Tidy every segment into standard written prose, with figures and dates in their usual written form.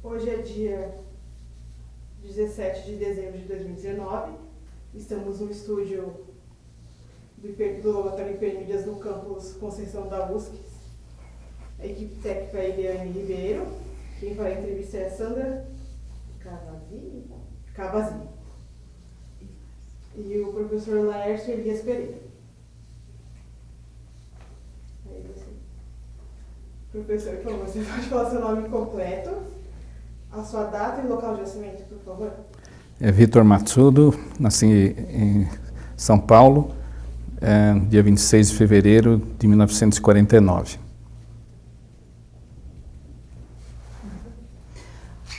Hoje é dia 17 de dezembro de 2019. Estamos no estúdio do Laboratório Hipermídias no campus Conceição da USP. A equipe técnica é Eliane Ribeiro. Quem vai entrevistar é Sandra Cavazini. E o professor Laércio Elias Pereira. Professor, por favor, você pode falar seu nome completo, a sua data e local de nascimento, por favor? É Vitor Matsudo, nasci em São Paulo, dia 26 de fevereiro de 1949.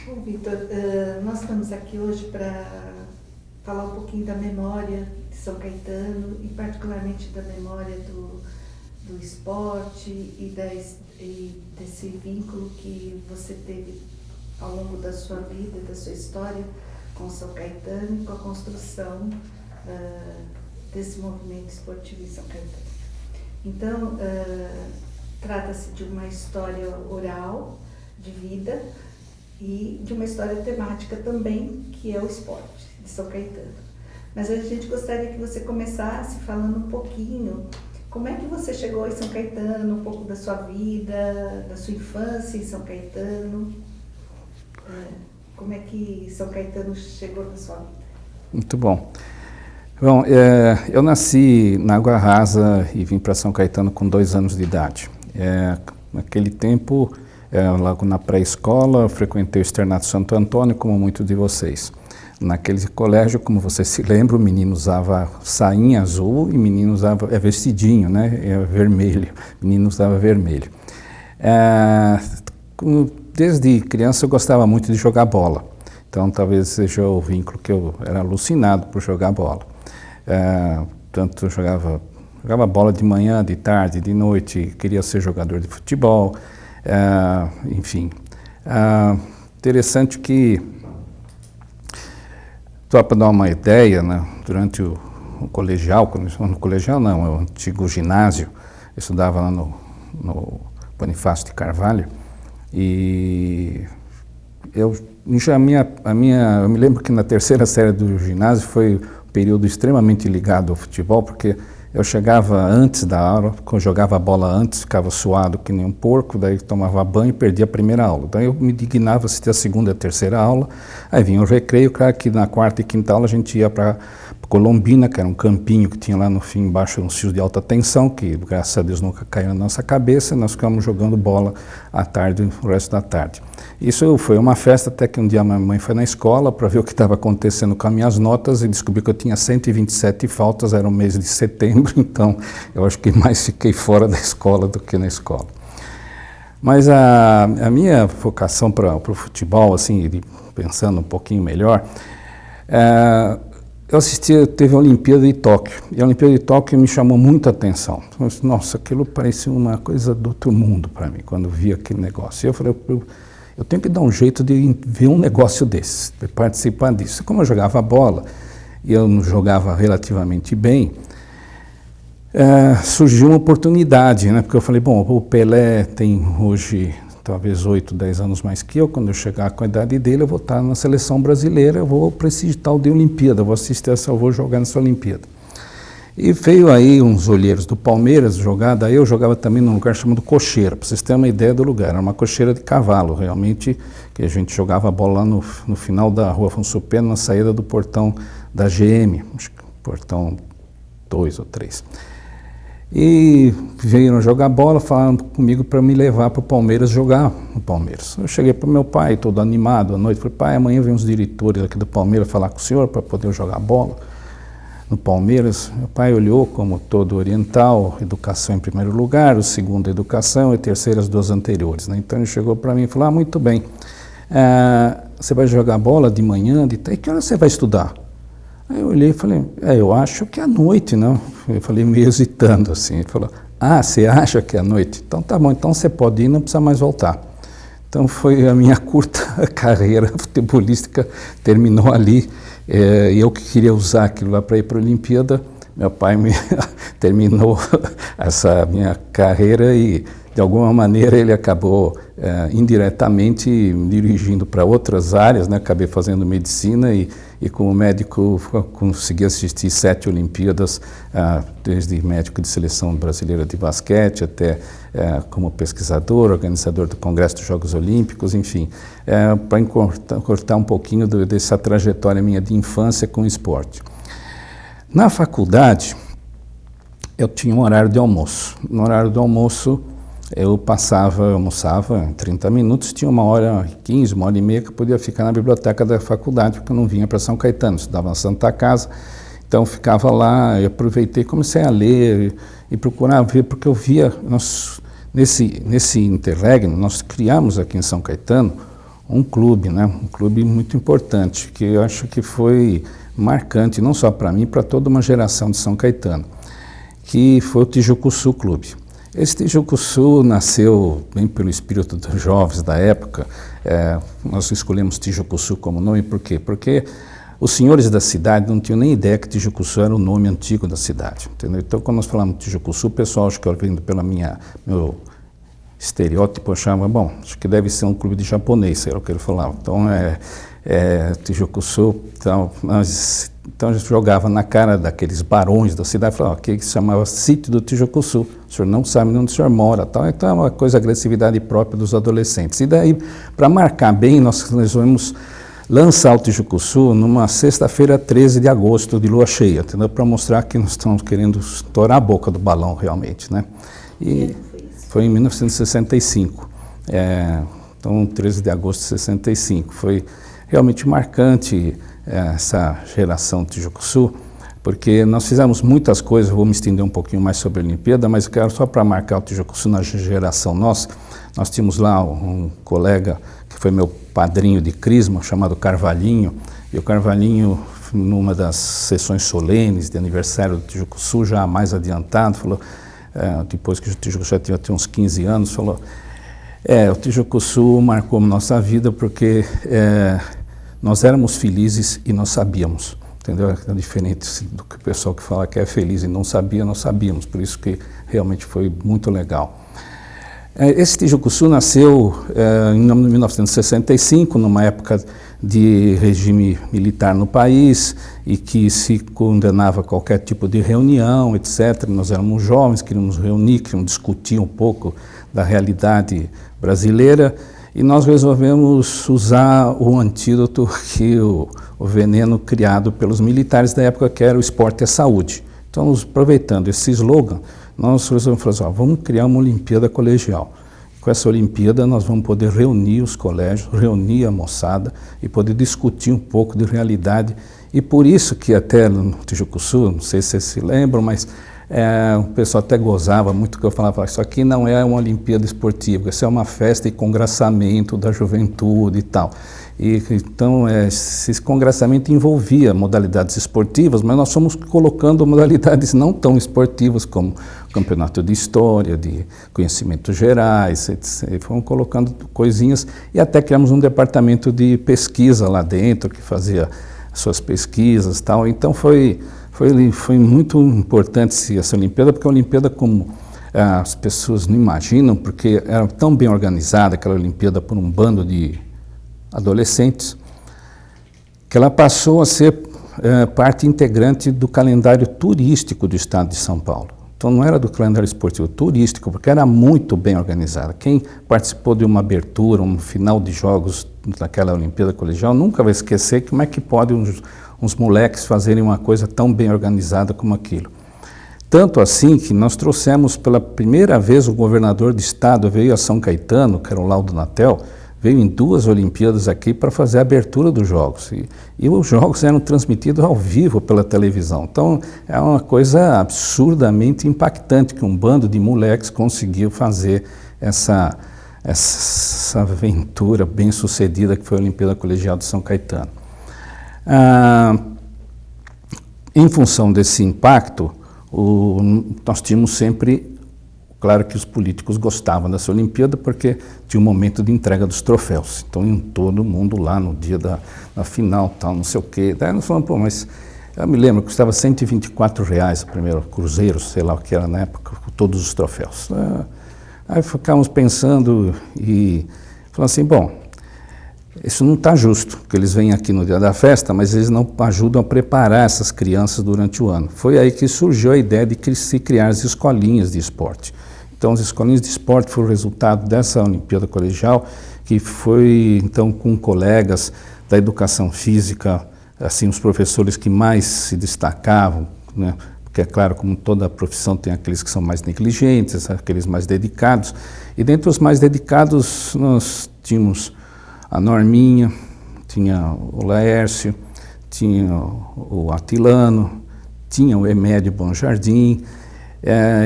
Bom, Vitor, nós estamos aqui hoje para falar um pouquinho da memória de São Caetano e particularmente da memória do esporte e desse vínculo que você teve ao longo da sua vida, da sua história com São Caetano e com a construção desse movimento esportivo em São Caetano. Então, trata-se de uma história oral, de vida, e de uma história temática também, que é o esporte de São Caetano. Mas a gente gostaria que você começasse falando um pouquinho como é que você chegou em São Caetano, um pouco da sua vida, da sua infância em São Caetano. Como é que São Caetano chegou na sua vida? Muito bom. Bom, eu nasci na Água Rasa e vim para São Caetano com 2 anos de idade. Naquele tempo, logo na pré-escola, eu frequentei o Externato Santo Antônio, como muitos de vocês. Naquele colégio, como você se lembra, o menino usava sainha azul e o menino usava vestidinho, né? Vermelho. O menino usava vermelho. Desde criança eu gostava muito de jogar bola. Então talvez seja o vínculo que eu era alucinado por jogar bola. Tanto eu jogava bola de manhã, de tarde, de noite, queria ser jogador de futebol. Enfim, interessante que, só para dar uma ideia, né, durante o colegial, o antigo ginásio, eu estudava lá no Bonifácio de Carvalho, e eu me lembro que na 3ª série do ginásio foi um período extremamente ligado ao futebol, porque eu chegava antes da aula, quando jogava a bola antes, ficava suado que nem um porco, daí tomava banho e perdia a primeira aula. Daí eu me dignava assistir a 2ª e a 3ª aula, aí vinha o recreio, claro que na 4ª e 5ª aula a gente ia para Colombina, que era um campinho que tinha lá no fim, embaixo, uns fios de alta tensão, que graças a Deus nunca caiu na nossa cabeça, e nós ficávamos jogando bola à tarde, o resto da tarde. Isso foi uma festa, até que um dia minha mãe foi na escola para ver o que estava acontecendo com as minhas notas e descobriu que eu tinha 127 faltas, era o mês de setembro, então eu acho que mais fiquei fora da escola do que na escola. Mas a minha vocação para o futebol, assim, pensando um pouquinho melhor, teve a Olimpíada de Tóquio, e a Olimpíada de Tóquio me chamou muita atenção. Nossa, aquilo parecia uma coisa do outro mundo para mim, quando vi aquele negócio. E eu falei, eu tenho que dar um jeito de ver um negócio desse, de participar disso. Como eu jogava bola, e eu não jogava relativamente bem, surgiu uma oportunidade, né? Porque eu falei, bom, o Pelé tem hoje talvez 8, 10 anos mais que eu, quando eu chegar com a idade dele, eu vou estar na seleção brasileira, eu vou para esse tal de Olimpíada, eu vou jogar nessa Olimpíada. E veio aí uns olheiros do Palmeiras jogar, daí eu jogava também num lugar chamado Cocheira, para vocês terem uma ideia do lugar, era uma cocheira de cavalo, realmente, que a gente jogava a bola lá no final da Rua Afonso Pena, na saída do portão da GM, acho que portão 2 ou 3. E vieram jogar bola, falaram comigo para me levar para o Palmeiras jogar no Palmeiras. Eu cheguei para o meu pai, todo animado, à noite, falei, pai, amanhã vem uns diretores aqui do Palmeiras falar com o senhor para poder jogar bola no Palmeiras. Meu pai olhou, como todo oriental, educação em primeiro lugar, o segundo educação e terceiro as 2 anteriores, né? Então ele chegou para mim e falou, muito bem, você vai jogar bola de manhã, de tarde, que hora você vai estudar? Aí eu olhei e falei, eu acho que é à noite, não? Eu falei meio hesitando assim. Ele falou, você acha que é à noite? Então tá bom, então você pode ir, não precisa mais voltar. Então foi a minha curta carreira futebolística, terminou ali. Eu que queria usar aquilo lá para ir para a Olimpíada, meu pai terminou essa minha carreira e de alguma maneira ele acabou indiretamente me dirigindo para outras áreas, né? Acabei fazendo medicina e como médico consegui assistir 7 Olimpíadas, desde médico de seleção brasileira de basquete até como pesquisador, organizador do Congresso dos Jogos Olímpicos, enfim, para encurtar um pouquinho dessa trajetória minha de infância com o esporte. Na faculdade, eu tinha um horário de almoço. No horário do almoço, eu almoçava em 30 minutos, tinha 1h15, 1h30 que eu podia ficar na biblioteca da faculdade, porque eu não vinha para São Caetano, estudava na Santa Casa, então eu ficava lá, e aproveitei, comecei a ler e procurar ver, porque eu via, nesse interregno, nós criamos aqui em São Caetano um clube, né? Um clube muito importante, que eu acho que foi marcante, não só para mim, para toda uma geração de São Caetano, que foi o Tijucuçu Clube. Esse Tijucuçu nasceu bem pelo espírito dos jovens da época. Nós escolhemos Tijucuçu como nome, por quê? Porque os senhores da cidade não tinham nem ideia que Tijucuçu era o nome antigo da cidade, entendeu? Então, quando nós falamos Tijucuçu, o pessoal, acho que olhando pelo meu estereótipo, achava, bom, acho que deve ser um clube de japonês, era o que ele falava. Então, Tijucuçu, então a gente jogava na cara daqueles barões da cidade, falava, que se chamava Sítio do Tijucuçu, o senhor não sabe onde o senhor mora, tal. Então é uma coisa, agressividade própria dos adolescentes. E daí, para marcar bem, nós resolvemos lançar o Tijucuçu numa sexta-feira, 13 de agosto, de lua cheia, entendeu? Para mostrar que nós estamos querendo estourar a boca do balão, realmente, né? E foi em 1965, então 13 de agosto de 65, foi realmente marcante essa geração Tijucuçu, porque nós fizemos muitas coisas, vou me estender um pouquinho mais sobre a Olimpíada, mas eu quero só para marcar o Tijucuçu na geração nossa. Nós tínhamos lá um colega que foi meu padrinho de crisma, chamado Carvalhinho, e o Carvalhinho, numa das sessões solenes de aniversário do Tijucuçu, já mais adiantado, falou, depois que o Tijucuçu já tinha uns 15 anos, falou, o Tijucuçu marcou nossa vida porque nós éramos felizes e nós sabíamos, entendeu? É diferente do que o pessoal que fala que é feliz e não sabia, nós sabíamos, por isso que realmente foi muito legal. Esse Tijucuçu nasceu em 1965, numa época de regime militar no país e que se condenava qualquer tipo de reunião, etc. Nós éramos jovens, queríamos reunir, queríamos discutir um pouco da realidade brasileira e nós resolvemos usar o antídoto, o veneno criado pelos militares da época, que era o esporte é saúde. Então, aproveitando esse slogan, nós resolvemos falar assim, vamos criar uma Olimpíada colegial. Com essa Olimpíada nós vamos poder reunir os colégios, reunir a moçada e poder discutir um pouco de realidade. E por isso que até no Tijucuçu, não sei se vocês se lembram, mas o pessoal até gozava muito que eu falava, isso aqui não é uma Olimpíada esportiva, isso é uma festa e congraçamento da juventude e tal. Então, esse congraçamento envolvia modalidades esportivas, mas nós fomos colocando modalidades não tão esportivas como campeonato de história, de conhecimentos gerais, etc. Fomos colocando coisinhas e até criamos um departamento de pesquisa lá dentro, que fazia suas pesquisas e tal. Então, foi muito importante essa Olimpíada, porque a Olimpíada, como as pessoas não imaginam, porque era tão bem organizada, aquela Olimpíada por um bando de adolescentes, que ela passou a ser parte integrante do calendário turístico do estado de São Paulo. Então não era do calendário esportivo, turístico, porque era muito bem organizada. Quem participou de uma abertura, um final de jogos daquela Olimpíada Colegial, nunca vai esquecer como é que pode uns moleques fazerem uma coisa tão bem organizada como aquilo. Tanto assim que nós trouxemos pela primeira vez o governador de estado, veio a São Caetano, que era o Laudo Natel, veio em 2 Olimpíadas aqui para fazer a abertura dos jogos. E os jogos eram transmitidos ao vivo pela televisão. Então, é uma coisa absurdamente impactante que um bando de moleques conseguiu fazer essa aventura bem sucedida que foi a Olimpíada Colegial de São Caetano. Em função desse impacto, nós tínhamos sempre... Claro que os políticos gostavam dessa Olimpíada porque tinha um momento de entrega dos troféus. Então, iam todo mundo lá no dia da final, tal, não sei o quê. Daí nós falamos, mas eu me lembro que custava R$124 o primeiro cruzeiro, sei lá o que era na época, com todos os troféus. Aí ficamos pensando e falamos assim, bom, isso não está justo, porque eles vêm aqui no dia da festa, mas eles não ajudam a preparar essas crianças durante o ano. Foi aí que surgiu a ideia de se criar as escolinhas de esporte. Então, as escolinhas de esporte foram o resultado dessa Olimpíada Colegial, que foi, então, com colegas da educação física, assim, os professores que mais se destacavam, né? Porque, é claro, como toda profissão, tem aqueles que são mais negligentes, aqueles mais dedicados. E dentre os mais dedicados, nós tínhamos a Norminha, tinha o Laércio, tinha o Atilano, tinha o Emédio Bom Jardim,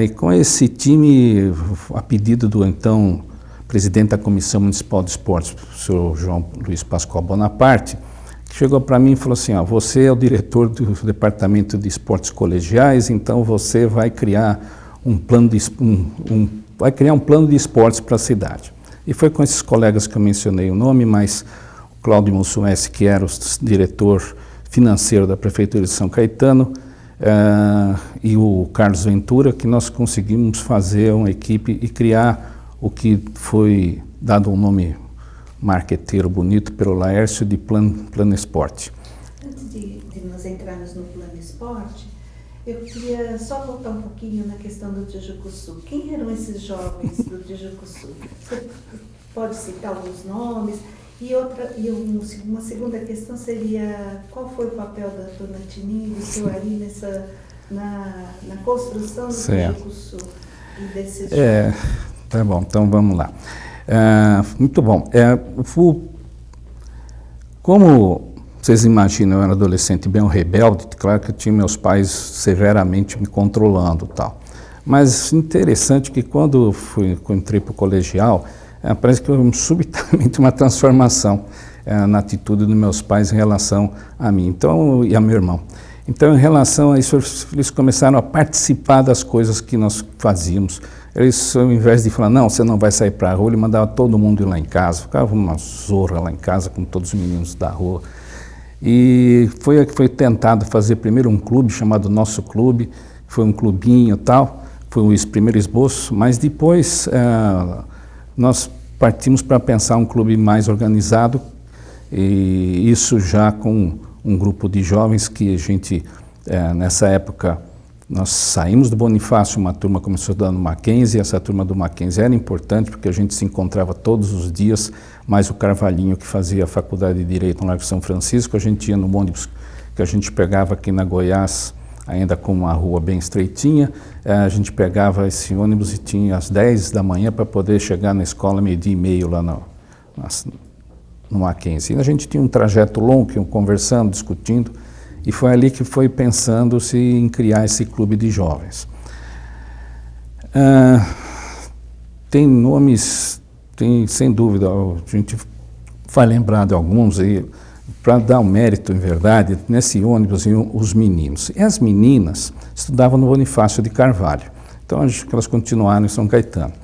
e com esse time, a pedido do então presidente da Comissão Municipal de Esportes, o senhor João Luiz Pascoal Bonaparte, que chegou para mim e falou assim, você é o diretor do Departamento de Esportes Colegiais, então você vai criar um plano de, vai criar um plano de esportes para a cidade. E foi com esses colegas que eu mencionei o nome, mas o Cláudio Mussuense, que era o diretor financeiro da Prefeitura de São Caetano, e o Carlos Ventura, que nós conseguimos fazer uma equipe e criar o que foi dado um nome marqueteiro bonito pelo Laércio de Plano Esporte. Antes de nós entrarmos no Plano Esporte, eu queria só voltar um pouquinho na questão do Tijucuçu. Quem eram esses jovens do Tijucuçu? Você pode citar alguns nomes? E uma segunda questão seria, qual foi o papel da Dona Tininha e do seu Ari na construção do Tijucuçu e desses jovens? Tá bom, então vamos lá. Muito bom. Como vocês imaginam, eu era adolescente bem rebelde, claro que eu tinha meus pais severamente me controlando e tal. Mas interessante que quando eu entrei para o colegial, parece que houve subitamente uma transformação na atitude dos meus pais em relação a mim e a meu irmão. Então, em relação a isso, eles começaram a participar das coisas que nós fazíamos. Eles, ao invés de falar, não, você não vai sair para a rua, ele mandava todo mundo ir lá em casa. Ficava uma zorra lá em casa com todos os meninos da rua. E foi tentado fazer primeiro um clube chamado Nosso Clube, foi um clubinho e tal, foi o primeiro esboço, mas depois nós partimos para pensar um clube mais organizado, e isso já com um grupo de jovens que a gente, nessa época, nós saímos do Bonifácio, uma turma começou a estudar no Mackenzie, e essa turma do Mackenzie era importante porque a gente se encontrava todos os dias, mais o Carvalhinho que fazia a faculdade de Direito no Largo São Francisco, a gente ia no ônibus que a gente pegava aqui na Goiás, ainda com uma rua bem estreitinha, a gente pegava esse ônibus e tinha às 10 da manhã para poder chegar na escola 12h30 lá no Mackenzie. E a gente tinha um trajeto longo, conversando, discutindo, e foi ali que foi pensando-se em criar esse clube de jovens. Tem nomes, sem dúvida, a gente vai lembrar de alguns aí, para dar um mérito, em verdade, nesse ônibus iam os meninos. E as meninas estudavam no Bonifácio de Carvalho. Então, acho que elas continuaram em São Caetano.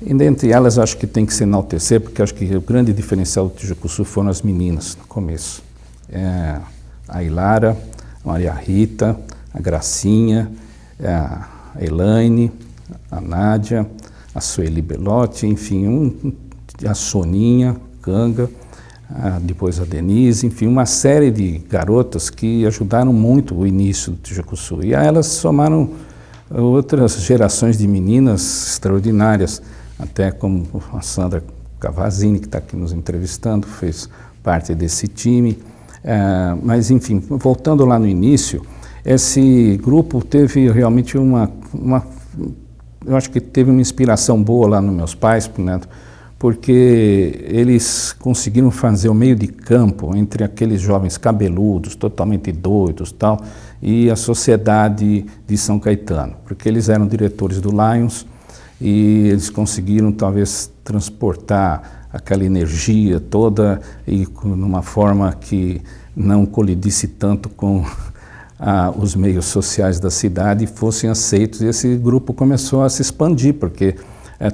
E dentre elas, acho que tem que se enaltecer, porque acho que o grande diferencial do Tijucuçu foram as meninas, no começo. A Ilara, a Maria Rita, a Gracinha, a Elaine, a Nádia, a Sueli Belotti, enfim, a Soninha, Ganga, depois a Denise, enfim, uma série de garotas que ajudaram muito o início do Tijucuçu. E a elas somaram outras gerações de meninas extraordinárias, até como a Sandra Cavazini, que está aqui nos entrevistando, fez parte desse time. Mas, enfim, voltando lá no início, esse grupo teve realmente eu acho que teve uma inspiração boa lá nos meus pais, né, porque eles conseguiram fazer o meio de campo entre aqueles jovens cabeludos, totalmente doidos tal, e a sociedade de São Caetano, porque eles eram diretores do Lions e eles conseguiram talvez transportar aquela energia toda e numa forma que não colidisse tanto com os meios sociais da cidade e fossem aceitos. E esse grupo começou a se expandir, porque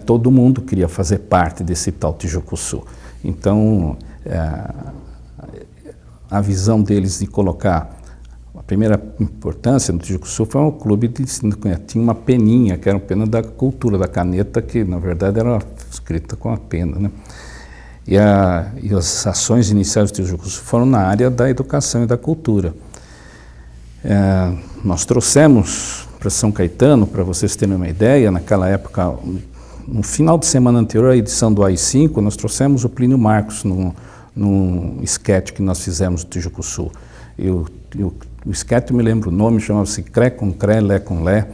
todo mundo queria fazer parte desse tal Tijucuçu. Então, a visão deles de colocar a primeira importância no Tijuco Sul foi um clube tinha uma peninha, que era uma pena da cultura, da caneta, que na verdade era escrita com a pena, né? E as ações iniciais do Tijuco Sul foram na área da educação e da cultura. Nós trouxemos para São Caetano, para vocês terem uma ideia, naquela época, no final de semana anterior à edição do AI-5, nós trouxemos o Plínio Marcos num esquete que nós fizemos no Tijuco Sul. O esquete, eu me lembro o nome, chamava-se Cré com Cré, Lé com Lé,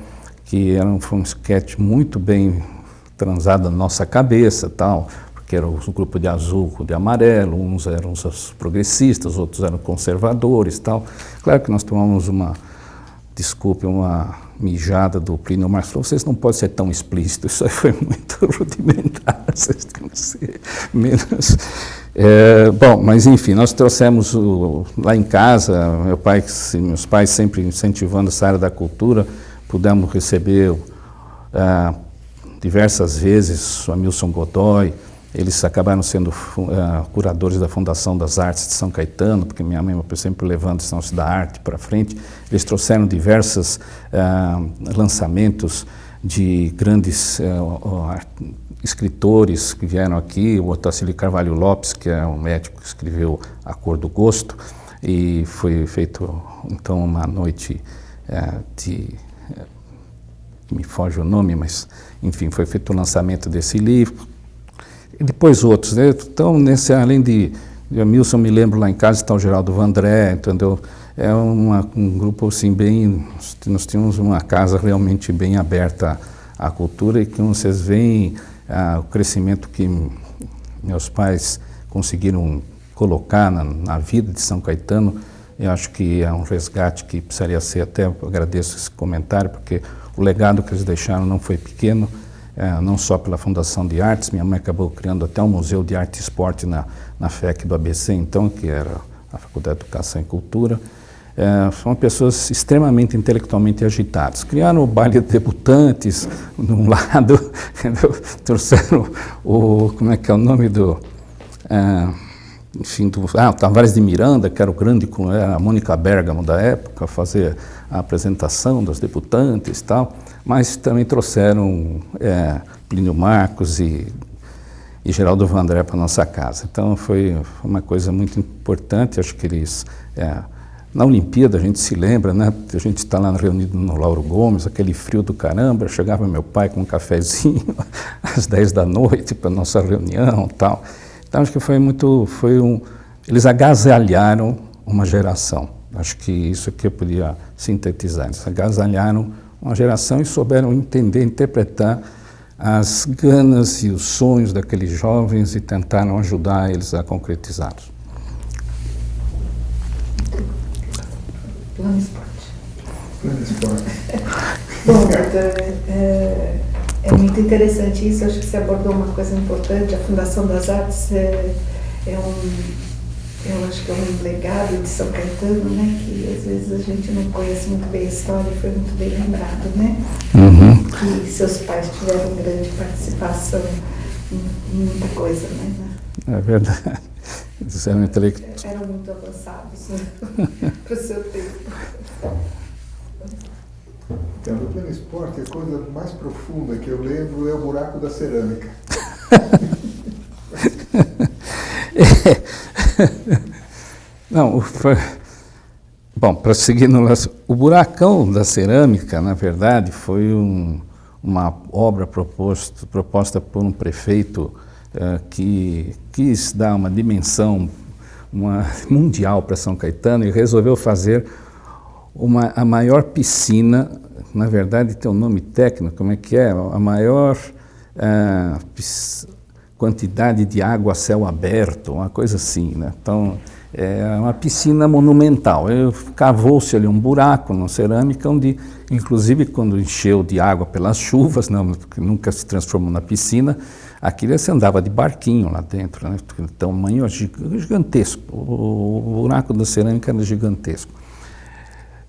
que foi um esquete muito bem transado na nossa cabeça, tal, porque era o grupo de azul com de amarelo, uns eram os progressistas, outros eram conservadores, tal. Claro que nós tomamos uma mijada do Plínio Marcos, falou, vocês não podem ser tão explícitos, isso aí foi muito rudimentar, vocês têm que ser menos... bom, mas enfim, nós trouxemos lá em casa, meus pais sempre incentivando essa área da cultura, pudemos receber diversas vezes o Hamilton Godoy, eles acabaram sendo curadores da Fundação das Artes de São Caetano, porque minha mãe sempre levando esse negócio da arte para frente. Eles trouxeram diversos lançamentos de grandes escritores que vieram aqui, o Otacílio Carvalho Lopes, que é um médico que escreveu A Cor do Gosto, e foi feito então uma noite me foge o nome, mas enfim, foi feito o lançamento desse livro. E depois outros, né? Então, além de Hamilton, me lembro lá em casa está o Geraldo Vandré, entendeu? É um grupo assim nós tínhamos uma casa realmente bem aberta à cultura, e que vocês veem o crescimento que meus pais conseguiram colocar na vida de São Caetano. Eu acho que é um resgate que precisaria ser, até eu agradeço esse comentário, porque o legado que eles deixaram não foi pequeno, não só pela Fundação de Artes. Minha mãe acabou criando até um Museu de Arte e Esporte na FEC do ABC, então, que era a Faculdade de Educação e Cultura. São pessoas extremamente intelectualmente agitadas. Criaram o baile de debutantes, de um lado, trouxeram como é que é o nome do... enfim, o Tavares de Miranda, que era era a Mônica Bergamo da época, fazer a apresentação dos debutantes e tal, mas também trouxeram Plínio Marcos e Geraldo Vandré para a nossa casa. Então foi uma coisa muito importante, acho que eles... na Olimpíada a gente se lembra, né? A gente está lá reunido no Lauro Gomes, aquele frio do caramba, chegava meu pai com um cafezinho às 10 da noite para a nossa reunião e tal. Então acho que eles agasalharam uma geração. Acho que isso aqui eu podia sintetizar. Eles agasalharam uma geração e souberam entender, interpretar as ganas e os sonhos daqueles jovens e tentaram ajudar eles a concretizá-los. Plano Esporte. Plano Esporte. Bom, é muito interessante isso. Acho que você abordou uma coisa importante. A Fundação das Artes eu acho que é um legado de São Caetano, né? Que às vezes a gente não conhece muito bem a história, e foi muito bem lembrado, né? Uhum. Que seus pais tiveram grande participação em muita coisa, né? É verdade. Eles eram eram muito avançados, né? Para o seu tempo. Então, no Plano Esporte, a coisa mais profunda que eu lembro é o buraco da cerâmica. Não, bom, para seguir no lance, o buracão da cerâmica, na verdade, foi uma obra proposta por um prefeito que quis dar uma dimensão mundial para São Caetano e resolveu fazer a maior piscina, na verdade tem um nome técnico, como é que é? A maior quantidade de água a céu aberto, uma coisa assim, né? Então, é uma piscina monumental. Cavou-se ali um buraco na cerâmica, onde, inclusive, quando encheu de água pelas chuvas, não, porque nunca se transformou na piscina, aquilo você andava de barquinho lá dentro, né? O tamanho gigantesco. O buraco da cerâmica era gigantesco.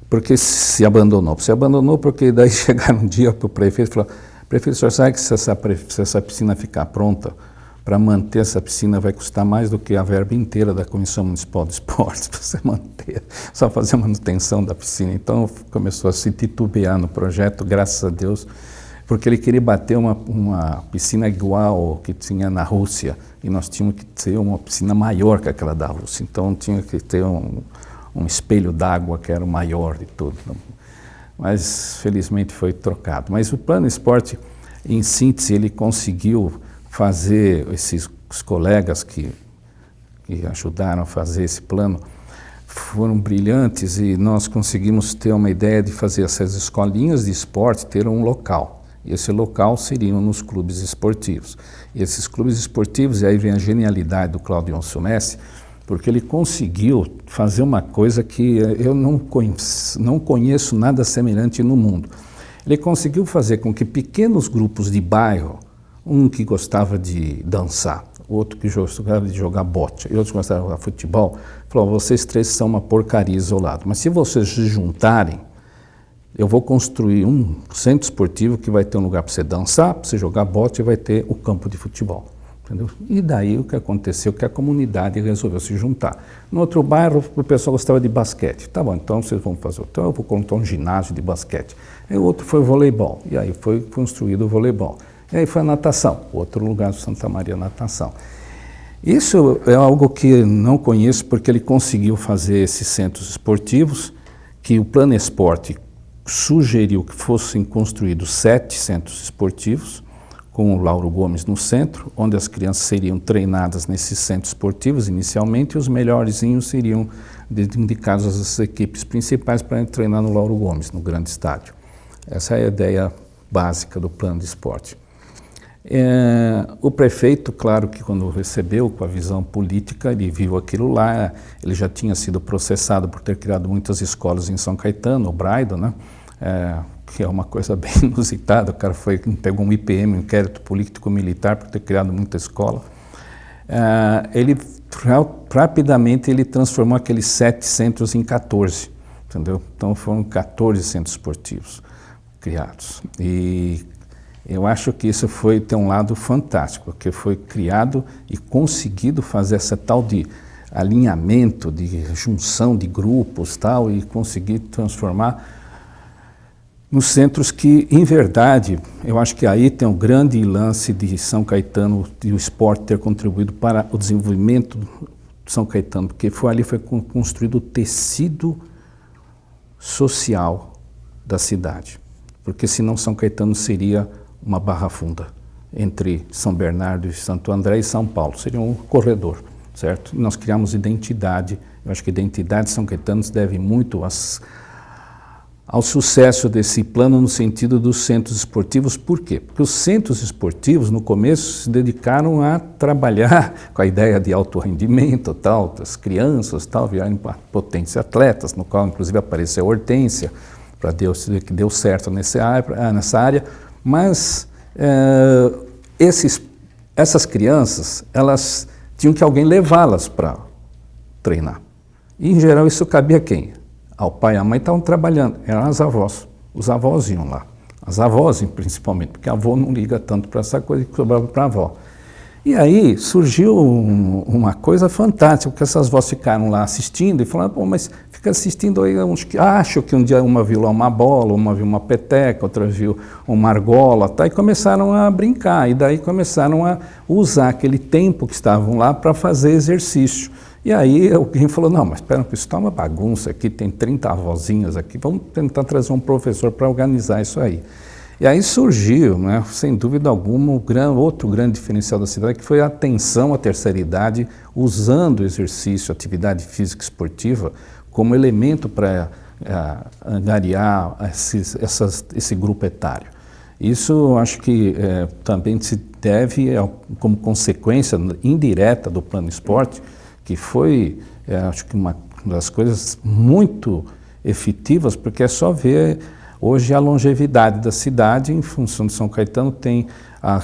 Porque se abandonou? Se abandonou porque daí chegaram um dia para o prefeito e falou: prefeito, o senhor sabe que se essa piscina ficar pronta para manter essa piscina vai custar mais do que a verba inteira da Comissão Municipal de Esportes para você manter, só fazer a manutenção da piscina. Então começou a se titubear no projeto, graças a Deus, porque ele queria bater uma piscina igual ao que tinha na Rússia, e nós tínhamos que ter uma piscina maior que aquela da Rússia, então tinha que ter um espelho d'água que era o maior de tudo. Mas felizmente foi trocado. Mas o Plano Esporte, em síntese, ele conseguiu fazer, os colegas que ajudaram a fazer esse plano foram brilhantes, e nós conseguimos ter uma ideia de fazer essas escolinhas de esporte ter um local. E esse local seriam nos clubes esportivos. E esses clubes esportivos, e aí vem a genialidade do Cláudio Ansumessi, porque ele conseguiu fazer uma coisa que eu não conheço nada semelhante no mundo. Ele conseguiu fazer com que pequenos grupos de bairro, um que gostava de dançar, outro que gostava de jogar bote, e outro que gostava de jogar futebol, falou: vocês três são uma porcaria isolada, mas se vocês se juntarem, eu vou construir um centro esportivo que vai ter um lugar para você dançar, para você jogar bote, e vai ter o campo de futebol. Entendeu? E daí o que aconteceu, que a comunidade resolveu se juntar. No outro bairro, o pessoal gostava de basquete. Tá bom, então vocês vão fazer. Então eu vou montar um ginásio de basquete. E o outro foi o voleibol. E aí foi construído o voleibol. E aí foi a natação. Outro lugar do Santa Maria, natação. Isso é algo que não conheço, porque ele conseguiu fazer esses centros esportivos, que o Plano Esporte sugeriu que fossem construídos 7 centros esportivos, com o Lauro Gomes no centro, onde as crianças seriam treinadas nesses centros esportivos inicialmente, e os melhorzinhos seriam indicados às equipes principais para treinar no Lauro Gomes, no grande estádio. Essa é a ideia básica do plano de esporte. O prefeito, claro que quando recebeu com a visão política, ele viu aquilo lá, ele já tinha sido processado por ter criado muitas escolas em São Caetano, o Braido, né? Que é uma coisa bem inusitada. O cara pegou um IPM, um inquérito político-militar, por ter criado muita escola. Ele rapidamente ele transformou aqueles 7 centros em 14, entendeu? Então foram 14 centros esportivos criados. E eu acho que isso tem um lado fantástico, porque foi criado e conseguido fazer essa tal de alinhamento, de junção de grupos, tal, e conseguir transformar nos centros que, em verdade, eu acho que aí tem um grande lance de São Caetano e o esporte ter contribuído para o desenvolvimento de São Caetano, porque ali foi construído o tecido social da cidade, porque senão São Caetano seria uma barra funda entre São Bernardo e Santo André e São Paulo, seria um corredor, certo? E nós criamos identidade. Eu acho que a identidade de São Caetano se deve muito ao sucesso desse plano no sentido dos centros esportivos. Por quê? Porque os centros esportivos, no começo, se dedicaram a trabalhar com a ideia de alto rendimento, tal, das crianças, tal, virarem potentes atletas, no qual, inclusive, apareceu a Hortência, para Deus, que deu certo nessa área, mas essas crianças, elas tinham que alguém levá-las para treinar. E, em geral, isso cabia a quem? Ao pai e à mãe estavam trabalhando, eram as avós. Os avós iam lá. As avós, principalmente, porque a avó não liga tanto para essa coisa que sobrava para a avó. E aí surgiu uma coisa fantástica, porque essas avós ficaram lá assistindo e falaram: pô, mas fica assistindo aí, acho que um dia uma viu lá uma bola, uma viu uma peteca, outra viu uma argola, tá? E começaram a brincar, e daí começaram a usar aquele tempo que estavam lá para fazer exercício. E aí alguém falou: não, mas espera, isso está uma bagunça aqui, tem 30 avózinhas aqui, vamos tentar trazer um professor para organizar isso aí. E aí surgiu, né, sem dúvida alguma, outro grande diferencial da cidade, que foi a atenção à terceira idade, usando o exercício, atividade física esportiva, como elemento para angariar esse grupo etário. Isso acho que também se deve, como consequência indireta do Plano Esporte, que foi, acho que uma das coisas muito efetivas, porque é só ver hoje a longevidade da cidade. Em função de São Caetano, tem a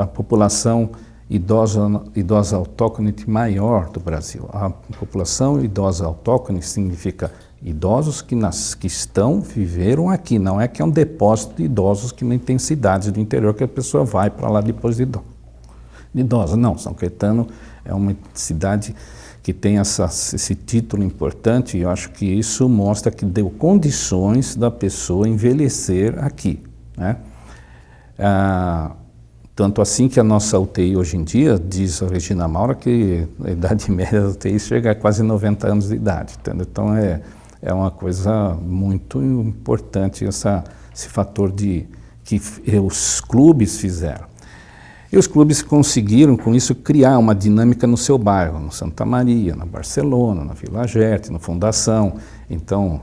população idosa autóctone maior do Brasil. A população idosa autóctone significa idosos que viveram aqui, não é que é um depósito de idosos que nem tem cidades do interior que a pessoa vai para lá depois de idoso. idosa. Não, São Caetano é uma cidade que tem esse título importante, e eu acho que isso mostra que deu condições da pessoa envelhecer aqui, né? Tanto assim que a nossa UTI hoje em dia, diz a Regina Maura, que a idade média da UTI chega a quase 90 anos de idade, entendeu? Então é uma coisa muito importante esse fator que os clubes fizeram. E os clubes conseguiram, com isso, criar uma dinâmica no seu bairro, no Santa Maria, na Barcelona, na Vila Gerte, na Fundação. Então,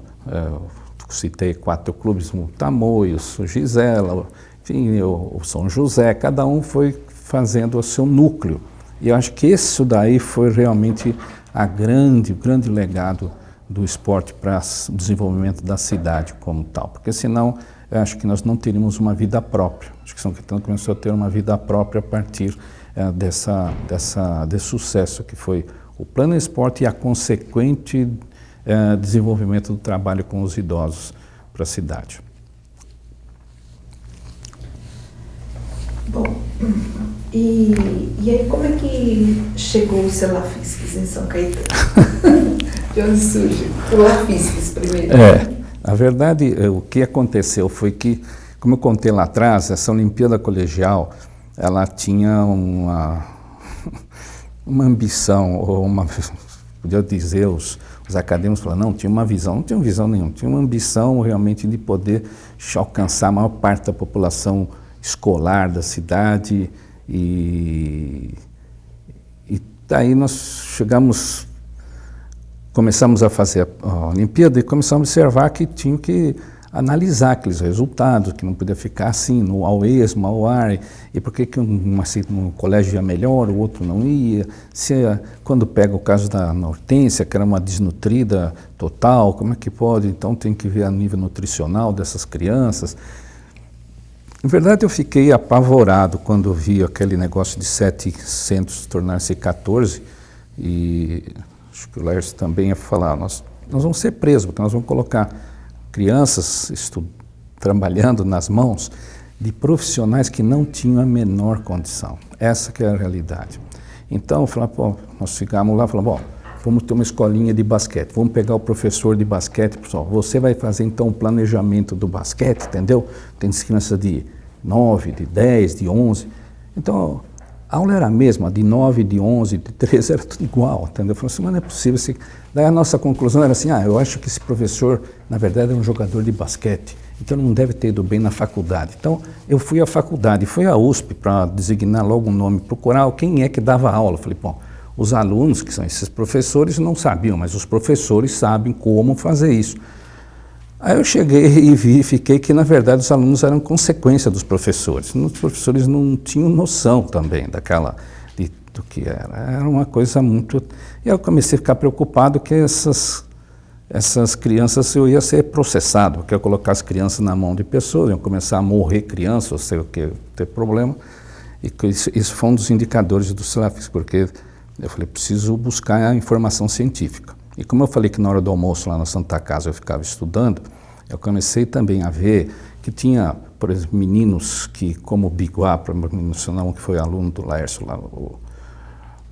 citei 4 clubes, o Tamoios, o Gisela, enfim, o São José, cada um foi fazendo o seu núcleo. E eu acho que isso daí foi realmente o grande legado do esporte para o desenvolvimento da cidade como tal, porque senão eu acho que nós não teríamos uma vida própria. Acho que São Caetano começou a ter uma vida própria a partir desse sucesso que foi o Plano Esporte e a consequente desenvolvimento do trabalho com os idosos para a cidade. Bom, e aí como é que chegou o Celafisques em São Caetano? De onde surge o Lafisques primeiro? Na verdade, o que aconteceu foi que, como eu contei lá atrás, essa Olimpíada Colegial, ela tinha uma ambição, ou podia dizer, os acadêmicos falaram, não, tinha uma visão, não tinha visão nenhuma, tinha uma ambição realmente de poder alcançar a maior parte da população escolar da cidade, e daí nós começamos a fazer a Olimpíada e começamos a observar que tinham que analisar aqueles resultados, que não podia ficar assim, ao esmo, ao ar, e por que um colégio ia melhor, o outro não ia, quando pega o caso da Hortência, que era uma desnutrida total, como é que pode? Então tem que ver a nível nutricional dessas crianças. Na verdade, eu fiquei apavorado quando vi aquele negócio de 7 centros tornar-se 14, e acho que o Laércio também ia falar, nós vamos ser presos, porque nós vamos colocar crianças trabalhando nas mãos de profissionais que não tinham a menor condição. Essa que é a realidade. Então, nós ficamos lá, falamos, vamos ter uma escolinha de basquete, vamos pegar o professor de basquete, pessoal, você vai fazer então um planejamento do basquete, entendeu? Tem crianças de 9, de 10, de 11. Então, a aula era a mesma, de 9, de 11, de 13, era tudo igual, entendeu? Eu falei assim, mas não é possível. Daí a nossa conclusão era assim, eu acho que esse professor, na verdade, é um jogador de basquete, então não deve ter ido bem na faculdade. Então, eu fui à faculdade, fui à USP para designar logo um nome, procurar quem é que dava aula. Eu falei, os alunos, que são esses professores, não sabiam, mas os professores sabem como fazer isso. Aí eu cheguei e verifiquei que, na verdade, os alunos eram consequência dos professores. Os professores não tinham noção também do que era. Era uma coisa muito... E eu comecei a ficar preocupado que essas crianças, eu ia ser processado, porque eu ia colocar as crianças na mão de pessoas, iam começar a morrer crianças, ou sei o que, ter problema. E isso foi um dos indicadores do Celafisques, porque eu falei, preciso buscar a informação científica. E como eu falei que na hora do almoço lá na Santa Casa eu ficava estudando, eu comecei também a ver que tinha, por exemplo, meninos que, como o Biguá, para mencionar um que foi aluno do Laércio lá,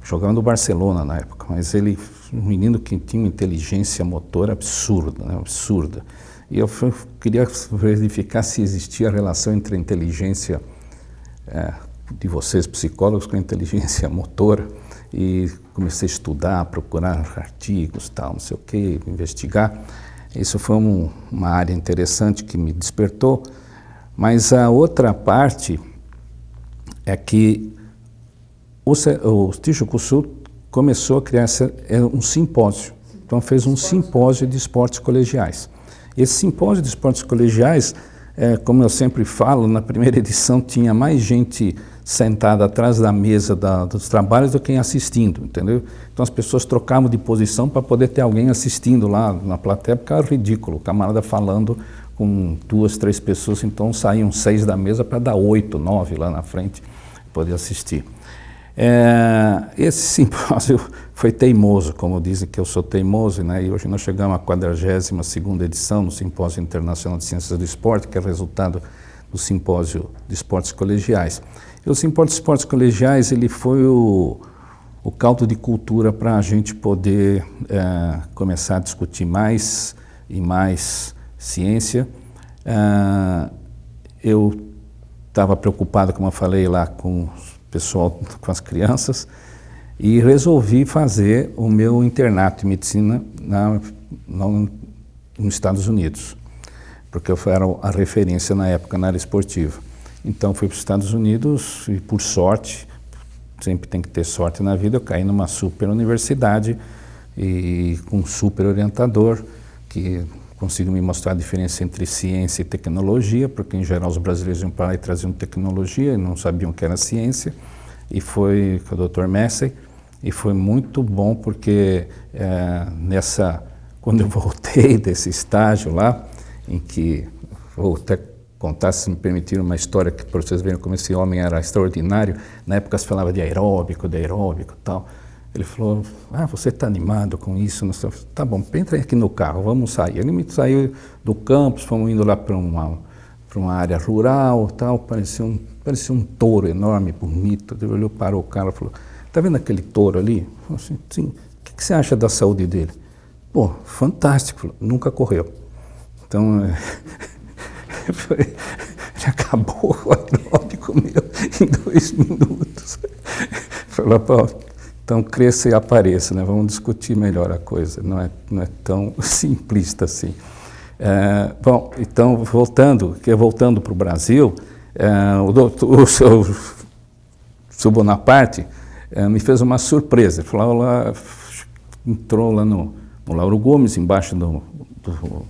jogava no Barcelona na época, mas um menino que tinha uma inteligência motora absurda, né, absurda. E eu queria verificar se existia a relação entre a inteligência de vocês, psicólogos, com a inteligência motora. E comecei a estudar, procurar artigos, tal, não sei o que, investigar. Isso foi uma área interessante que me despertou. Mas a outra parte é que o Tijuco Sul começou a criar um simpósio. Então fez um simpósio de esportes colegiais. Esse simpósio de esportes colegiais, como eu sempre falo, na primeira edição tinha mais gente sentada atrás da mesa dos trabalhos do que assistindo, entendeu? Então as pessoas trocavam de posição para poder ter alguém assistindo lá na plateia, porque era ridículo, o camarada falando com 2, 3 pessoas, então saíam 6 da mesa para dar 8, 9 lá na frente, poder assistir. Esse simpósio foi teimoso, como dizem que eu sou teimoso, né? E hoje nós chegamos à 42ª edição no Simpósio Internacional de Ciências do Esporte, que é resultado do Simpósio de Esportes Colegiais. O Simpor de Esportes Colegiais, ele foi o caldo de cultura para a gente poder começar a discutir mais e mais ciência. Eu estava preocupado, como eu falei lá, com o pessoal, com as crianças, e resolvi fazer o meu internato em medicina nos Estados Unidos, porque eu era a referência na época na área esportiva. Então fui para os Estados Unidos e, por sorte, sempre tem que ter sorte na vida, eu caí numa super universidade e com um super orientador que conseguiu me mostrar a diferença entre ciência e tecnologia, porque em geral os brasileiros iam para lá e traziam tecnologia e não sabiam o que era ciência, e foi com o Dr. Massey, e foi muito bom porque quando eu voltei desse estágio lá, em que vou até contar, se me permitirem, uma história que para vocês verem como esse homem era extraordinário. Na época se falava de aeróbico e tal. Ele falou, você está animado com isso? Tá bom, entra aqui no carro, vamos sair. Ele me saiu do campus, fomos indo lá para uma área rural, tal, parecia um touro enorme, bonito. Ele olhou, parou o cara e falou, está vendo aquele touro ali? Eu falei assim, sim. O que você acha da saúde dele? Pô, fantástico. Falou, nunca correu. Então, ele acabou o aeróbico meu em 2 minutos. Falou, pô, então cresça e apareça, né? Vamos discutir melhor a coisa, não é tão simplista assim. Bom, então voltando para o Brasil, o seu Bonaparte me fez uma surpresa. Ele falou, entrou lá no Lauro Gomes, embaixo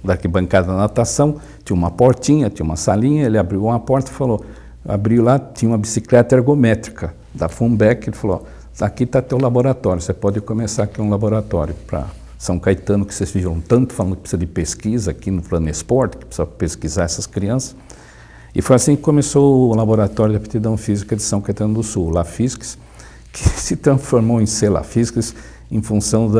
da arquibancada da natação, tinha uma portinha, tinha uma salinha, ele abriu uma porta e falou, abriu lá, tinha uma bicicleta ergométrica da Funbeck, ele falou, aqui está teu laboratório, você pode começar aqui um laboratório para São Caetano, que vocês viram tanto falando que precisa de pesquisa aqui no Planesport, que precisa pesquisar essas crianças. E foi assim que começou o Laboratório de Aptidão Física de São Caetano do Sul, LAFISCS, que se transformou em CELAFISCS em função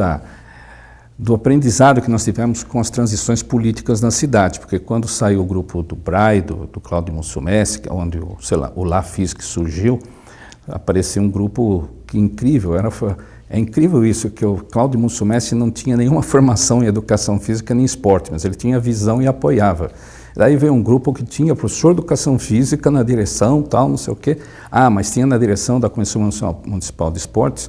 do aprendizado que nós tivemos com as transições políticas na cidade, porque quando saiu o grupo do Bray, do Cláudio Mussumessi, onde o LAFISCS surgiu, apareceu um grupo incrível. É incrível isso, que o Cláudio Mussumessi não tinha nenhuma formação em educação física nem esporte, mas ele tinha visão e apoiava. Daí veio um grupo que tinha professor de educação física na direção, tal, não sei o quê. Mas tinha na direção da Comissão Municipal de Esportes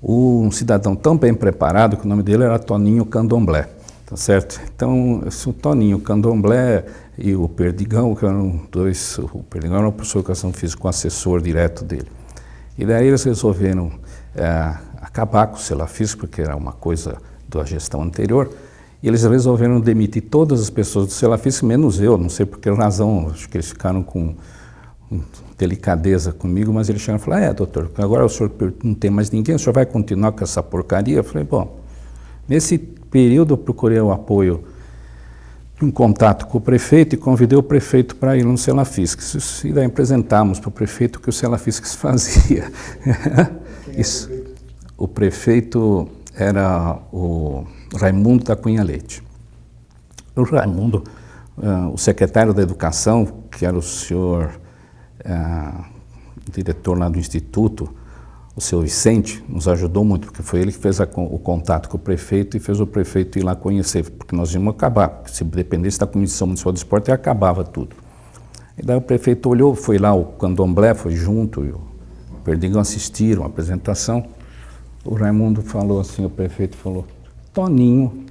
um cidadão tão bem preparado que o nome dele era Toninho Candomblé, tá certo? Então, o Toninho Candomblé e o Perdigão, que eram o Perdigão era o professor de educação física, o assessor direto dele. E daí eles resolveram acabar com o CELAFISCS, porque era uma coisa da gestão anterior, e eles resolveram demitir todas as pessoas do CELAFISCS, menos eu, não sei por que razão, acho que eles ficaram com delicadeza comigo, mas eles chegaram e falaram, doutor, agora o senhor não tem mais ninguém, o senhor vai continuar com essa porcaria? Eu falei, bom, nesse período eu procurei o apoio de um contato com o prefeito e convidei o prefeito para ir no CELAFISCS. E daí apresentamos para o prefeito o que o CELAFISCS fazia. Isso. O prefeito era o Raimundo da Cunha Leite. O Raimundo, o secretário da Educação, que era o senhor diretor lá do Instituto, o seu Vicente, nos ajudou muito, porque foi ele que fez o contato com o prefeito e fez o prefeito ir lá conhecer, porque nós íamos acabar, se dependesse da Comissão Municipal de Esporte, acabava tudo. E daí o prefeito olhou, foi lá, o Candomblé foi junto, e o Perdigão assistiram a apresentação. O Raimundo falou assim, o prefeito falou, Toninho,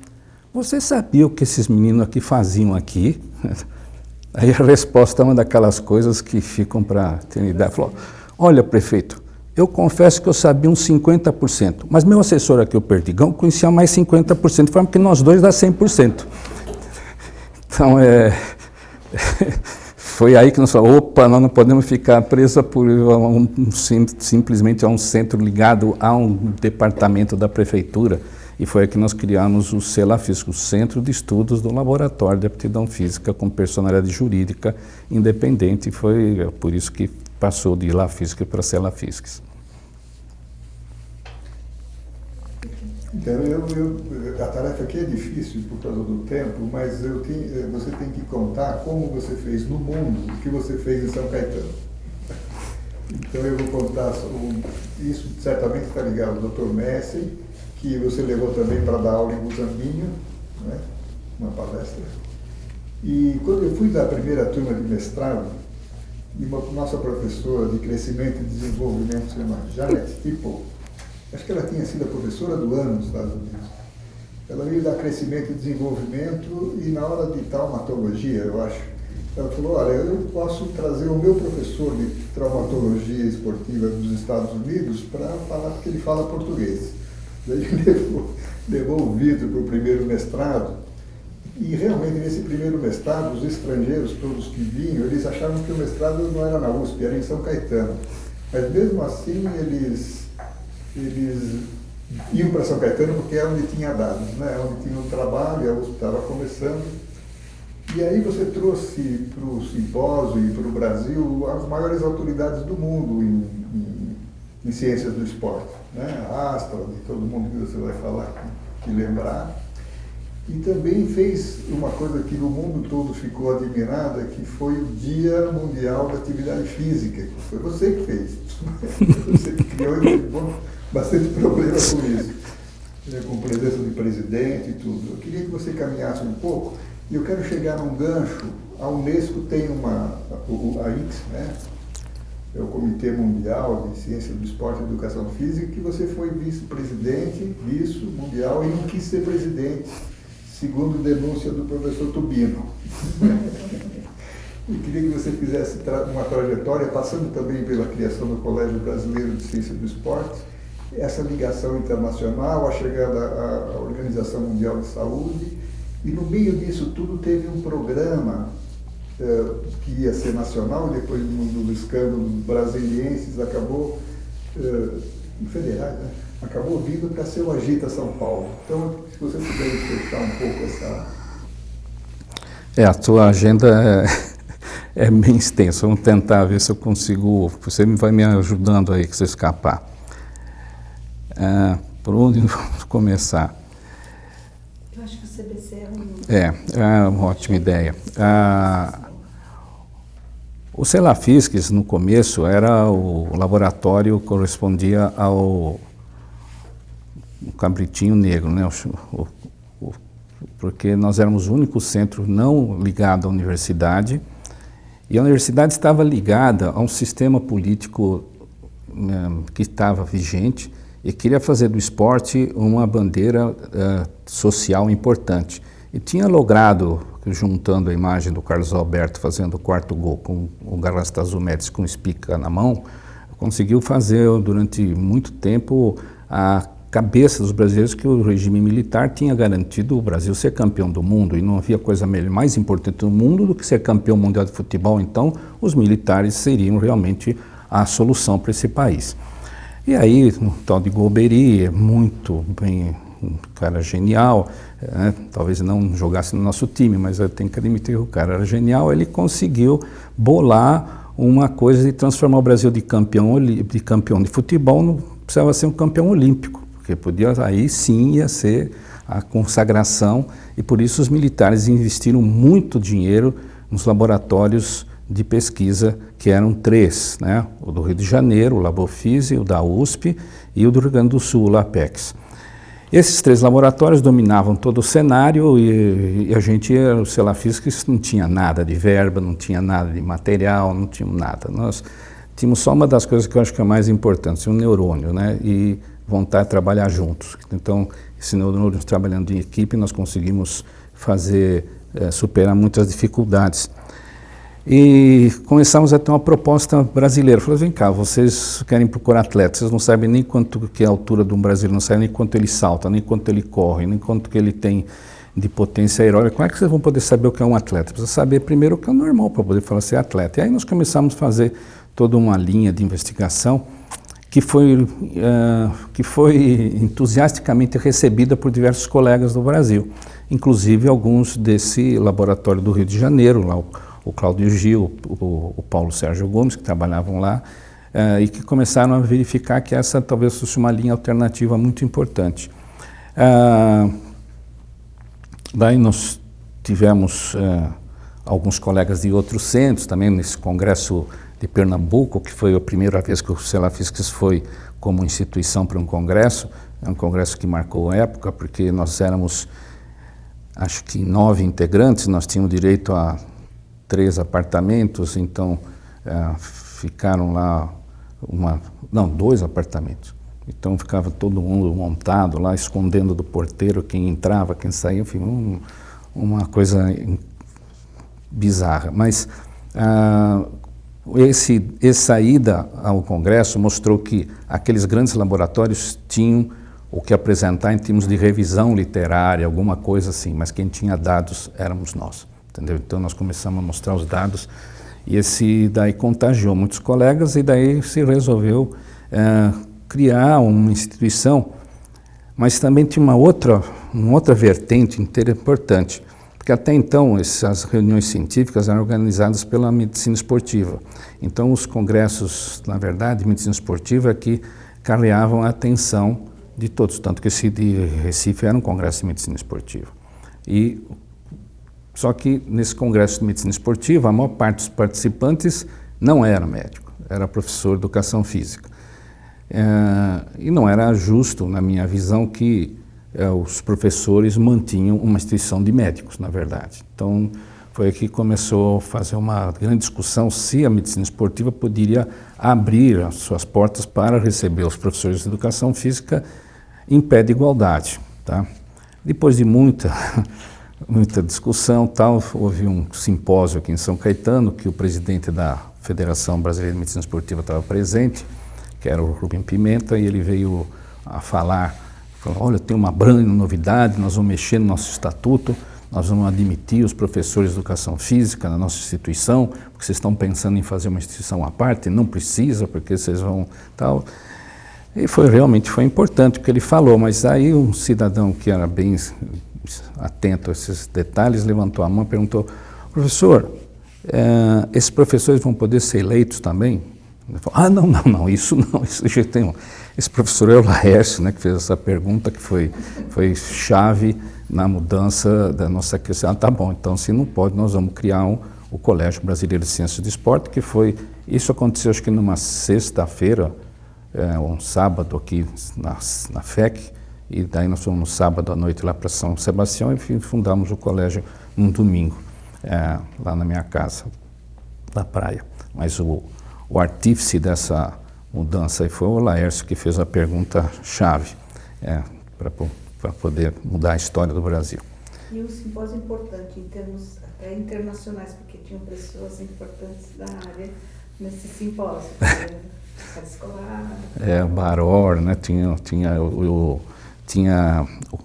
você sabia o que esses meninos aqui faziam aqui? Aí a resposta é uma daquelas coisas que ficam para a eternidade. Falou, olha, prefeito, eu confesso que eu sabia uns 50%, mas meu assessor aqui, o Perdigão, conhecia mais 50%, foi porque nós dois dá 100%. Então, foi aí que nós falamos, opa, nós não podemos ficar presos por simplesmente a um centro ligado a um departamento da prefeitura. E foi aí que nós criamos o CELAFISCS, o Centro de Estudos do Laboratório de Aptidão Física, com personalidade jurídica independente, e foi por isso que passou de LAFISCS para CELAFISCS. Então, a tarefa aqui é difícil por causa do tempo, mas você tem que contar como você fez no mundo o que você fez em São Caetano. Então eu vou contar, isso certamente está ligado ao Dr. Messi, que você levou também para dar aula em Muzambinho, né? Uma palestra. E quando eu fui da primeira turma de mestrado, e uma nossa professora de crescimento e desenvolvimento, se chama Janet Tipple, acho que ela tinha sido a professora do ano nos Estados Unidos. Ela veio dar crescimento e desenvolvimento e na hora de traumatologia, eu acho, ela falou, olha, eu posso trazer o meu professor de traumatologia esportiva dos Estados Unidos para falar, porque ele fala português. Daí levou o Vitor para o primeiro mestrado. E realmente nesse primeiro mestrado, os estrangeiros todos que vinham, eles achavam que o mestrado não era na USP, era em São Caetano. Mas mesmo assim eles iam para São Caetano porque é onde tinha dados, né? Onde tinha um trabalho, a USP estava começando. E aí você trouxe para o simpósio e para o Brasil as maiores autoridades do mundo em ciências do esporte, né? A Astra, de todo mundo que você vai falar, que lembrar. E também fez uma coisa que no mundo todo ficou admirada, que foi o Dia Mundial da Atividade Física, que foi você que fez. Você que criou e teve bastante problema com isso, né, com presença de presidente e tudo. Eu queria que você caminhasse um pouco, e eu quero chegar num gancho. A Unesco tem a ICS, né? É o Comitê Mundial de Ciência do Esporte e Educação Física, que você foi vice-presidente disso, mundial, e não quis ser presidente, segundo denúncia do professor Tubino. Eu queria que você fizesse uma trajetória, passando também pela criação do Colégio Brasileiro de Ciência do Esporte, essa ligação internacional, a chegada à Organização Mundial de Saúde, e no meio disso tudo teve um programa que ia ser nacional, depois do escândalo brasilienses, acabou, federais, né? Acabou vindo para ser o Agita São Paulo. Então, se você puder fechar um pouco essa... A tua agenda é bem extensa. Vamos tentar ver se eu consigo... Você vai me ajudando aí, que você escapar. Por onde vamos começar? Eu acho que o CBC é uma ótima ideia. O Celafisques, no começo, era o laboratório que correspondia ao Cabritinho Negro, né? Porque nós éramos o único centro não ligado à universidade, e a universidade estava ligada a um sistema político que estava vigente e queria fazer do esporte uma bandeira social importante. E tinha logrado, juntando a imagem do Carlos Alberto fazendo o quarto gol com o Garrastazu Médici com o Spica na mão, conseguiu fazer durante muito tempo a cabeça dos brasileiros que o regime militar tinha garantido o Brasil ser campeão do mundo, e não havia coisa mais importante do mundo do que ser campeão mundial de futebol. Então os militares seriam realmente a solução para esse país. E aí o tal de Golbery, muito bem, um cara genial, talvez não jogasse no nosso time, mas eu tenho que admitir que o cara era genial. Ele conseguiu bolar uma coisa de transformar o Brasil de campeão de futebol, não precisava ser um campeão olímpico, porque aí sim ia ser a consagração, e por isso os militares investiram muito dinheiro nos laboratórios de pesquisa, que eram 3, né? O do Rio de Janeiro, o Labofise, o da USP e o do Rio Grande do Sul, o LAPEX. Esses 3 laboratórios dominavam todo o cenário, e a gente, o Celafisques, não tinha nada de verba, não tinha nada de material, não tinha nada. Nós tínhamos só uma das coisas que eu acho que é mais importante, um neurônio, né? E vontade de trabalhar juntos. Então, esse neurônio trabalhando em equipe, nós conseguimos superar muitas dificuldades. E começamos a ter uma proposta brasileira. Falei, vem cá, vocês querem procurar atletas, vocês não sabem nem quanto que é a altura de um brasileiro, não sabem nem quanto ele salta, nem quanto ele corre, nem quanto que ele tem de potência aeróbica. Como é que vocês vão poder saber o que é um atleta? Precisa saber primeiro o que é normal para poder falar ser atleta. E aí nós começamos a fazer toda uma linha de investigação que foi entusiasticamente recebida por diversos colegas do Brasil, inclusive alguns desse laboratório do Rio de Janeiro, lá o Cláudio Gil, o Paulo Sérgio Gomes, que trabalhavam lá, e que começaram a verificar que essa talvez fosse uma linha alternativa muito importante. Daí nós tivemos alguns colegas de outros centros também nesse congresso de Pernambuco, que foi a primeira vez que o Celafisques foi como instituição para um congresso. É um congresso que marcou a época, porque nós éramos, acho que 9 integrantes, nós tínhamos direito a 3 apartamentos, então ficaram lá 2 apartamentos. Então ficava todo mundo montado lá, escondendo do porteiro quem entrava, quem saía, enfim, uma coisa bizarra. Mas essa ida ao Congresso mostrou que aqueles grandes laboratórios tinham o que apresentar em termos de revisão literária, alguma coisa assim, mas quem tinha dados éramos nós, entendeu? Então nós começamos a mostrar os dados e esse daí contagiou muitos colegas e daí se resolveu criar uma instituição, mas também tinha uma outra vertente importante, porque até então essas reuniões científicas eram organizadas pela medicina esportiva. Então os congressos, na verdade, de medicina esportiva é que carreavam a atenção de todos, tanto que esse de Recife era um congresso de medicina esportiva. Só que nesse congresso de medicina esportiva, a maior parte dos participantes não era médico, era professor de educação física. E não era justo, na minha visão, que os professores mantinham uma instituição de médicos, na verdade. Então, foi aqui que começou a fazer uma grande discussão se a medicina esportiva poderia abrir as suas portas para receber os professores de educação física em pé de igualdade. Tá? Depois de muita discussão, houve um simpósio aqui em São Caetano, que o presidente da Federação Brasileira de Medicina Esportiva estava presente, que era o Rubem Pimenta, e ele veio a falou, olha, tem uma grande novidade, nós vamos mexer no nosso estatuto, nós vamos admitir os professores de educação física na nossa instituição, porque vocês estão pensando em fazer uma instituição à parte, não precisa, porque vocês vão tal. E realmente foi importante o que ele falou, mas aí um cidadão que era bem atento a esses detalhes levantou a mão e perguntou: professor, esses professores vão poder ser eleitos também? Ele falou: não, isso de jeito nenhum. Esse professor é o Laércio, né, que fez essa pergunta, que foi chave na mudança da nossa questão. Tá bom, então se não pode, nós vamos criar o Colégio Brasileiro de Ciências do Esporte, que isso aconteceu acho que numa sexta-feira, um sábado aqui na FEC, e daí nós fomos no sábado à noite lá para São Sebastião e fundamos o colégio num domingo, lá na minha casa, na praia. Mas o artífice dessa mudança aí foi o Laércio, que fez a pergunta-chave para poder mudar a história do Brasil. E um simpósio importante em termos até internacionais, porque tinham pessoas importantes da área nesse simpósio. Escolar. O Baror, né? Tinha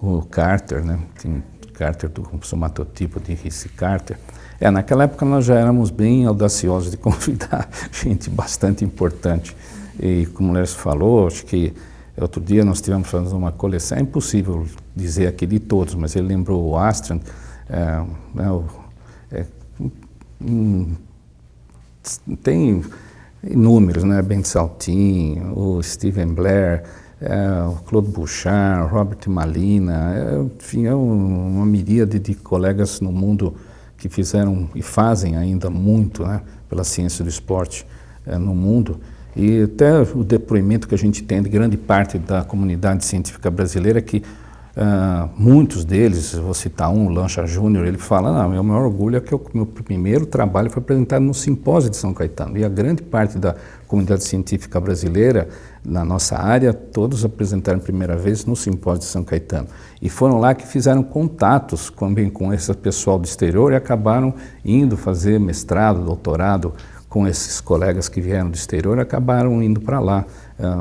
o Carter, né? Tinha o Carter do somatotipo de Rhys Carter. Naquela época nós já éramos bem audaciosos de convidar gente bastante importante. E como o Lércio falou, acho que outro dia nós estivemos fazendo uma coleção, é impossível dizer aqui de todos, mas ele lembrou o Astrand, tem inúmeros, né? Ben Saltin, o Steven Blair, o Claude Bouchard, o Robert Malina, enfim, uma miríade de colegas no mundo que fizeram e fazem ainda muito, né, pela ciência do esporte no mundo. E até o depoimento que a gente tem de grande parte da comunidade científica brasileira, que muitos deles, vou citar o Lancha Júnior, ele fala: meu maior orgulho é que o meu primeiro trabalho foi apresentado no simpósio de São Caetano. E a grande parte da comunidade científica brasileira, na nossa área, todos apresentaram a primeira vez no simpósio de São Caetano. E foram lá que fizeram contatos também com esse pessoal do exterior e acabaram indo fazer mestrado, doutorado com esses colegas que vieram do exterior, acabaram indo para lá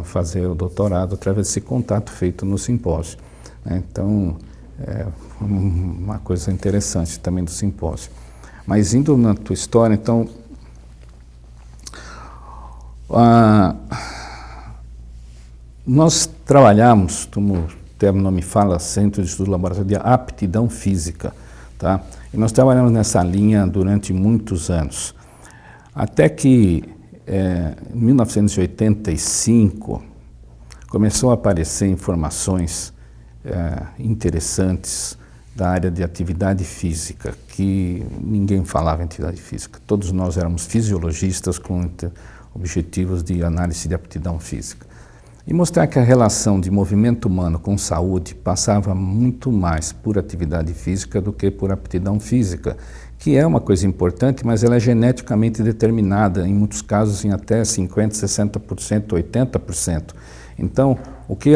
fazer o doutorado através desse contato feito no simpósio. Então, uma coisa interessante também do simpósio. Mas indo na tua história, então, nós trabalhamos, como o termo me fala, Centro de Estudo Laboratório de Aptidão Física, tá? E nós trabalhamos nessa linha durante muitos anos. Até que, em 1985, começou a aparecer informações interessantes da área de atividade física, que ninguém falava em atividade física. Todos nós éramos fisiologistas com objetivos de análise de aptidão física. E mostrar que a relação de movimento humano com saúde passava muito mais por atividade física do que por aptidão física, que é uma coisa importante, mas ela é geneticamente determinada, em muitos casos em até 50%, 60%, 80%. Então, o que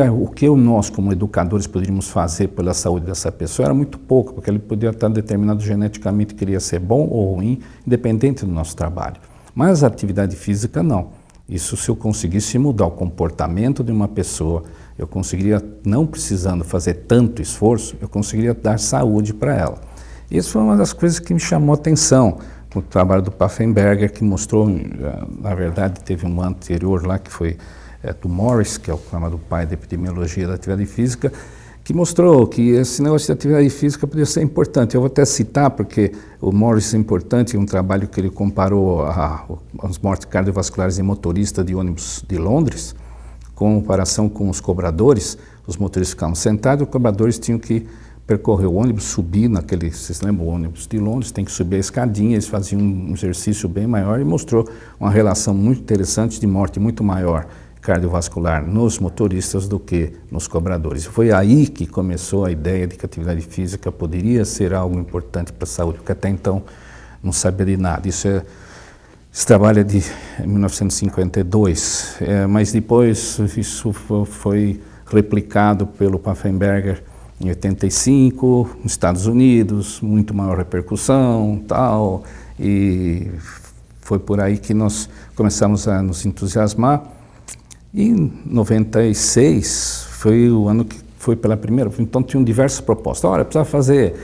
nós, como educadores, poderíamos fazer pela saúde dessa pessoa era muito pouco, porque ele podia estar determinado geneticamente que iria ser bom ou ruim, independente do nosso trabalho. Mas a atividade física, não. Isso, se eu conseguisse mudar o comportamento de uma pessoa, eu conseguiria, não precisando fazer tanto esforço, eu conseguiria dar saúde para ela. Isso foi uma das coisas que me chamou a atenção no trabalho do Pfaffenberger, que mostrou, na verdade, teve um anterior lá que foi do Morris, que é o programa do pai da epidemiologia da atividade física, que mostrou que esse negócio de atividade física podia ser importante. Eu vou até citar, porque o Morris é importante, um trabalho que ele comparou as mortes cardiovasculares em motorista de ônibus de Londres, com comparação com os cobradores. Os motoristas ficavam sentados, os cobradores tinham que percorrer o ônibus, subir naquele, vocês lembram, o ônibus de Londres, tem que subir a escadinha, eles faziam um exercício bem maior e mostrou uma relação muito interessante de morte muito maior cardiovascular nos motoristas do que nos cobradores. Foi aí que começou a ideia de que a atividade física poderia ser algo importante para a saúde, porque até então não sabia de nada. Esse trabalho é de 1952, mas depois isso foi replicado pelo Pfaffenberger em 85, nos Estados Unidos, muito maior repercussão, tal, e foi por aí que nós começamos a nos entusiasmar. E em 96 foi o ano que foi pela primeira vez, então tinham diversas propostas. Olha, precisa fazer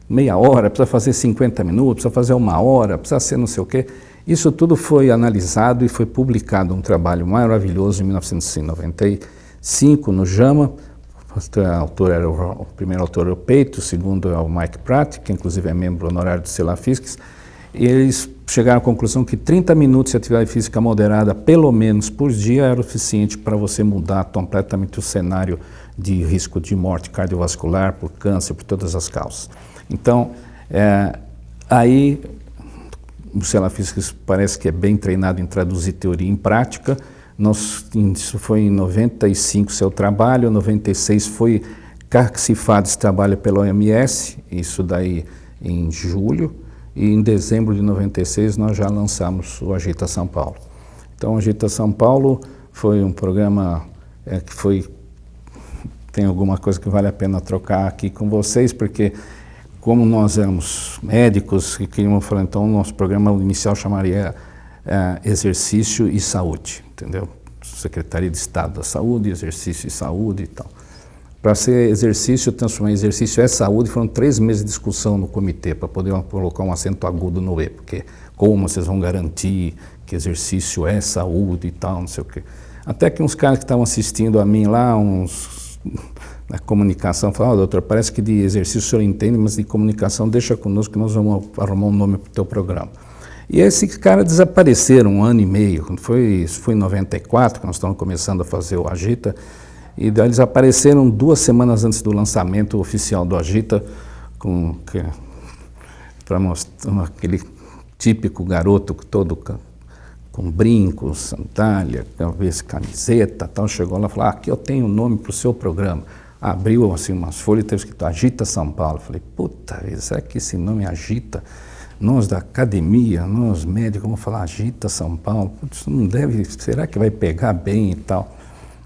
meia hora, precisa fazer 50 minutos, precisa fazer uma hora, precisa ser não sei o quê. Isso tudo foi analisado e foi publicado um trabalho maravilhoso em 1995 no JAMA. O primeiro autor é o Peito, o segundo é o Mike Pratt, que inclusive é membro honorário do CELAFISCS. E eles chegaram à conclusão que 30 minutos de atividade física moderada, pelo menos por dia, era o suficiente para você mudar completamente o cenário de risco de morte cardiovascular, por câncer, por todas as causas. Então, aí o CELAFISCS parece que é bem treinado em traduzir teoria em prática. Isso foi em 95 seu trabalho, em 96 foi cacifado esse trabalho pela OMS, isso daí em julho. E em dezembro de 96 nós já lançamos o Agita São Paulo. Então o Agita São Paulo foi um programa que tem alguma coisa que vale a pena trocar aqui com vocês, porque como nós éramos médicos e queríamos falar, então o nosso programa inicial chamaria Exercício e Saúde, entendeu? Secretaria de Estado da Saúde, Exercício e Saúde e tal. Para ser exercício, transformar em exercício é saúde, foram 3 meses de discussão no comitê para poder colocar um acento agudo no E, porque como vocês vão garantir que exercício é saúde e tal, não sei o quê. Até que uns caras que estavam assistindo a mim lá, na comunicação, falaram, doutor, parece que de exercício o senhor entende, mas de comunicação deixa conosco que nós vamos arrumar um nome para o teu programa. E esses caras desapareceram 1 ano e meio, isso foi em 94, que nós estamos começando a fazer o Agita. E daí eles apareceram 2 semanas antes do lançamento oficial do Agita, para mostrar aquele típico garoto todo com brincos, sandália, camiseta, tal, chegou lá e falou, aqui eu tenho o nome para o seu programa. Abriu assim umas folhas e teve escrito Agita São Paulo. Falei, puta, será que esse nome agita? Nós da academia, nós médicos, vamos falar Agita São Paulo, isso não deve, será que vai pegar bem e tal?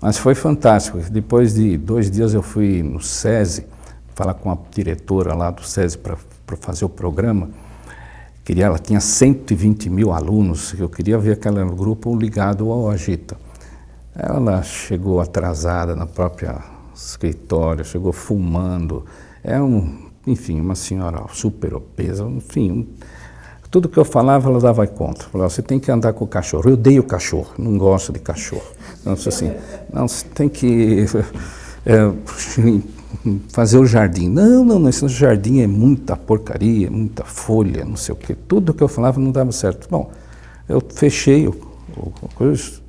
Mas foi fantástico. Depois de 2 dias eu fui no SESI, falar com a diretora lá do SESI para fazer o programa. Ela tinha 120 mil alunos, eu queria ver aquele grupo ligado ao Agita. Ela chegou atrasada na própria escritório, chegou fumando. Enfim, uma senhora super obesa, enfim. Tudo que eu falava, ela dava conta. Falava, você tem que andar com o cachorro. Eu odeio cachorro, não gosto de cachorro. Então, assim, não, você tem que fazer o jardim. Não, esse jardim é muita porcaria, muita folha, não sei o quê. Tudo que eu falava não dava certo. Bom, eu fechei o coisa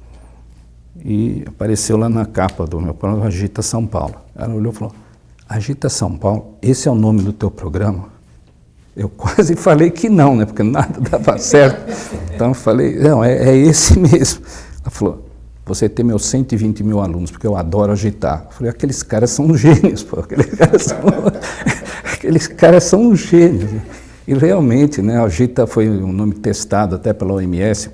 e apareceu lá na capa do meu programa, Agita São Paulo. Ela olhou e falou, Agita São Paulo, esse é o nome do teu programa? Eu quase falei que não, né? Porque nada dava certo. Então eu falei, não, é esse mesmo. Ela falou, você tem meus 120 mil alunos, porque eu adoro agitar. Eu falei, aqueles caras são gênios, pô. Aqueles caras são gênios. E realmente, né, a Agita foi um nome testado até pela OMS,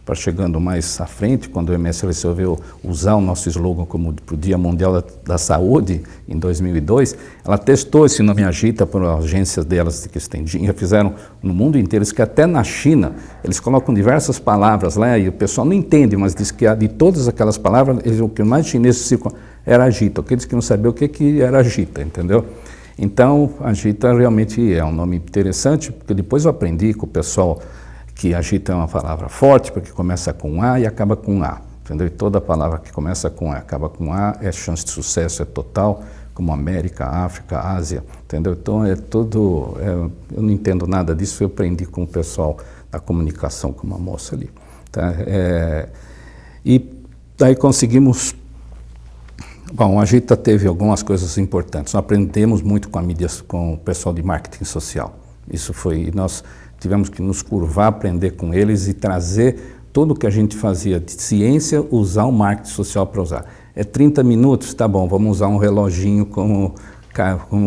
para chegando mais à frente, quando a OMS resolveu usar o nosso slogan como para o Dia Mundial da Saúde, em 2002, ela testou esse nome Agita por agências delas que estendiam, fizeram no mundo inteiro, que até na China, eles colocam diversas palavras lá, e o pessoal não entende, mas diz que de todas aquelas palavras, o que mais chineses ficam era Agita, aqueles que não sabiam o que era Agita, entendeu? Então, Agita realmente é um nome interessante, porque depois eu aprendi com o pessoal que Agita é uma palavra forte, porque começa com A e acaba com A, entendeu? E toda palavra que começa com A e acaba com A, chance de sucesso é total, como América, África, Ásia, entendeu? Então é tudo, eu não entendo nada disso, eu aprendi com o pessoal da comunicação, com uma moça ali. Tá? E daí conseguimos. Bom, a Agita teve algumas coisas importantes. Nós aprendemos muito com a mídia, com o pessoal de marketing social. Isso foi, nós tivemos que nos curvar, aprender com eles e trazer tudo o que a gente fazia de ciência, usar o marketing social para usar. É 30 minutos? Tá bom, vamos usar um reloginho como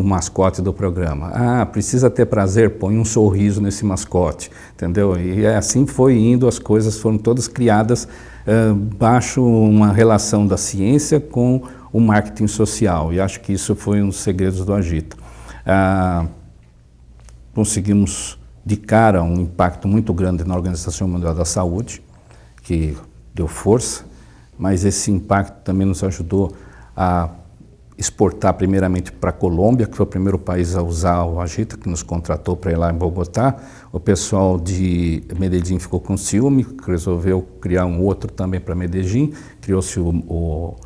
mascote do programa. Ah, precisa ter prazer? Põe um sorriso nesse mascote, entendeu? E assim foi indo, as coisas foram todas criadas baixo uma relação da ciência com o marketing social, e acho que isso foi um dos segredos do Agita. Conseguimos de cara um impacto muito grande na Organização Mundial da Saúde, que deu força, mas esse impacto também nos ajudou a exportar primeiramente para a Colômbia, que foi o primeiro país a usar o Agita, que nos contratou para ir lá em Bogotá. O pessoal de Medellín ficou com ciúme, resolveu criar um outro também para Medellín, criou-se o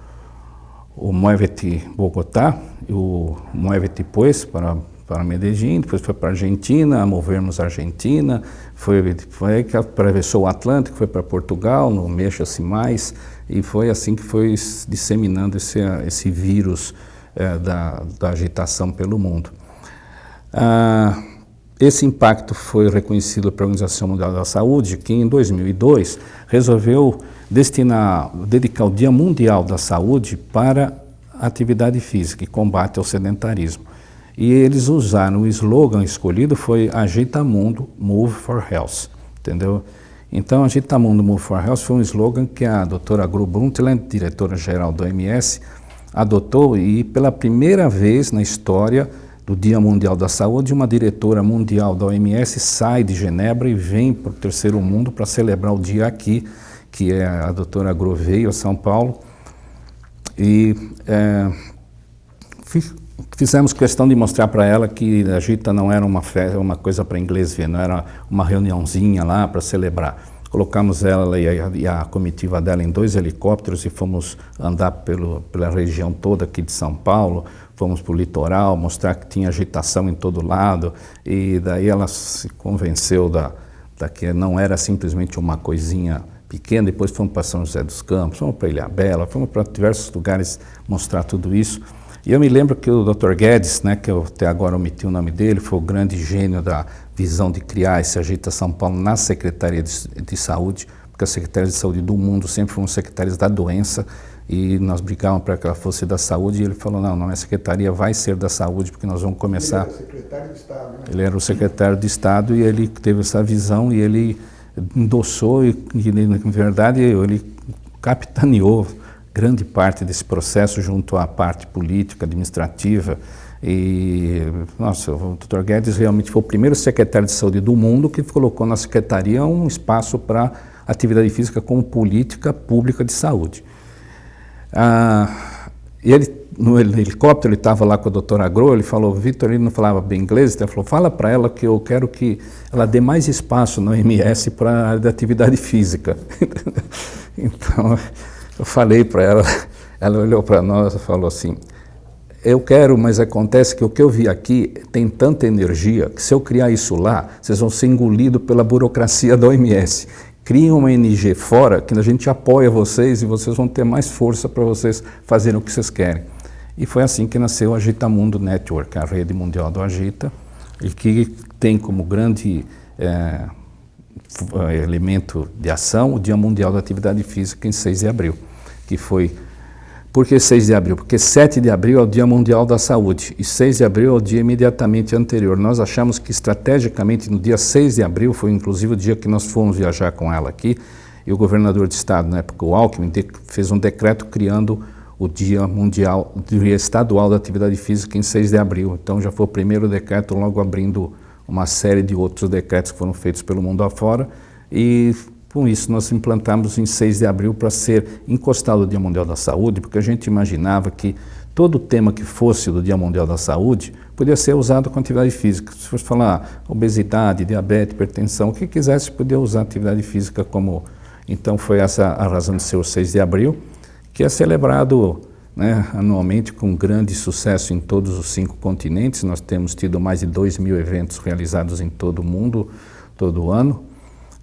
Muévete Bogotá, e o Muévete Pues para Medellín, depois foi para a Argentina, a Movermos Argentina, foi que atravessou o Atlântico, foi para Portugal, no Mexa-se Mais, e foi assim que foi disseminando esse vírus da agitação pelo mundo. Esse impacto foi reconhecido pela Organização Mundial da Saúde, que em 2002 resolveu dedicar o Dia Mundial da Saúde para a atividade física e combate ao sedentarismo. E eles usaram, o slogan escolhido foi Agita Mundo, Move for Health, entendeu? Então, Agita Mundo, Move for Health foi um slogan que a doutora Gro Brundtland, diretora-geral da OMS, adotou, e pela primeira vez na história do Dia Mundial da Saúde, uma diretora mundial da OMS sai de Genebra e vem para o terceiro mundo para celebrar o dia aqui, que é a doutora Gro veio a São Paulo, e fizemos questão de mostrar para ela que a Agita não era uma festa, uma coisa para inglês ver, não era uma reuniãozinha lá para celebrar. Colocamos ela e a comitiva dela em 2 helicópteros e fomos andar pela região toda aqui de São Paulo, fomos para o litoral, mostrar que tinha agitação em todo lado, e daí ela se convenceu que não era simplesmente uma coisinha pequena. Depois fomos para São José dos Campos, fomos para Ilhabela, fomos para diversos lugares mostrar tudo isso. E eu me lembro que o Dr. Guedes, né, que eu até agora omiti o nome dele, foi o grande gênio da visão de criar esse Agita São Paulo na Secretaria de Saúde, porque as secretarias de saúde do mundo sempre foram secretárias da doença, e nós brigávamos para que ela fosse da saúde, e ele falou, não, a secretaria vai ser da saúde, porque nós vamos começar... Ele era o secretário de Estado, né? Ele era o secretário de Estado, e ele teve essa visão, e ele endossou, e na verdade ele capitaneou grande parte desse processo junto à parte política, administrativa, e, nossa, o Dr. Guedes realmente foi o primeiro secretário de saúde do mundo que colocou na secretaria um espaço para atividade física como política pública de saúde. Ele, no helicóptero, ele estava lá com a doutora Gro, ele falou, Vitor, ele não falava bem inglês, ele falou, fala para ela que eu quero que ela dê mais espaço no OMS para a área da atividade física. Então, eu falei para ela, ela olhou para nós e falou assim, eu quero, mas acontece que o que eu vi aqui tem tanta energia que se eu criar isso lá, vocês vão ser engolidos pela burocracia da OMS. Criem uma ONG fora que a gente apoia vocês e vocês vão ter mais força para vocês fazerem o que vocês querem. E foi assim que nasceu a Agitamundo Network, a rede mundial do Agita, e que tem como grande elemento de ação o Dia Mundial da Atividade Física em 6 de abril, que foi... Por que 6 de abril? Porque 7 de abril é o Dia Mundial da Saúde e 6 de abril é o dia imediatamente anterior. Nós achamos que estrategicamente no dia 6 de abril, foi inclusive o dia que nós fomos viajar com ela aqui, e o governador de estado, na época o Alckmin, fez um decreto criando o Dia Mundial, Dia Estadual da Atividade Física em 6 de abril. Então já foi o primeiro decreto, logo abrindo uma série de outros decretos que foram feitos pelo mundo afora, e com isso nós implantamos em 6 de abril para ser encostado ao Dia Mundial da Saúde, porque a gente imaginava que todo tema que fosse do Dia Mundial da Saúde podia ser usado com atividade física. Se fosse falar obesidade, diabetes, hipertensão, o que quisesse podia usar atividade física como... Então foi essa a razão de ser o 6 de abril, que é celebrado, né, anualmente com grande sucesso em todos os 5 continentes. Nós temos tido mais de 2.000 eventos realizados em todo o mundo, todo ano.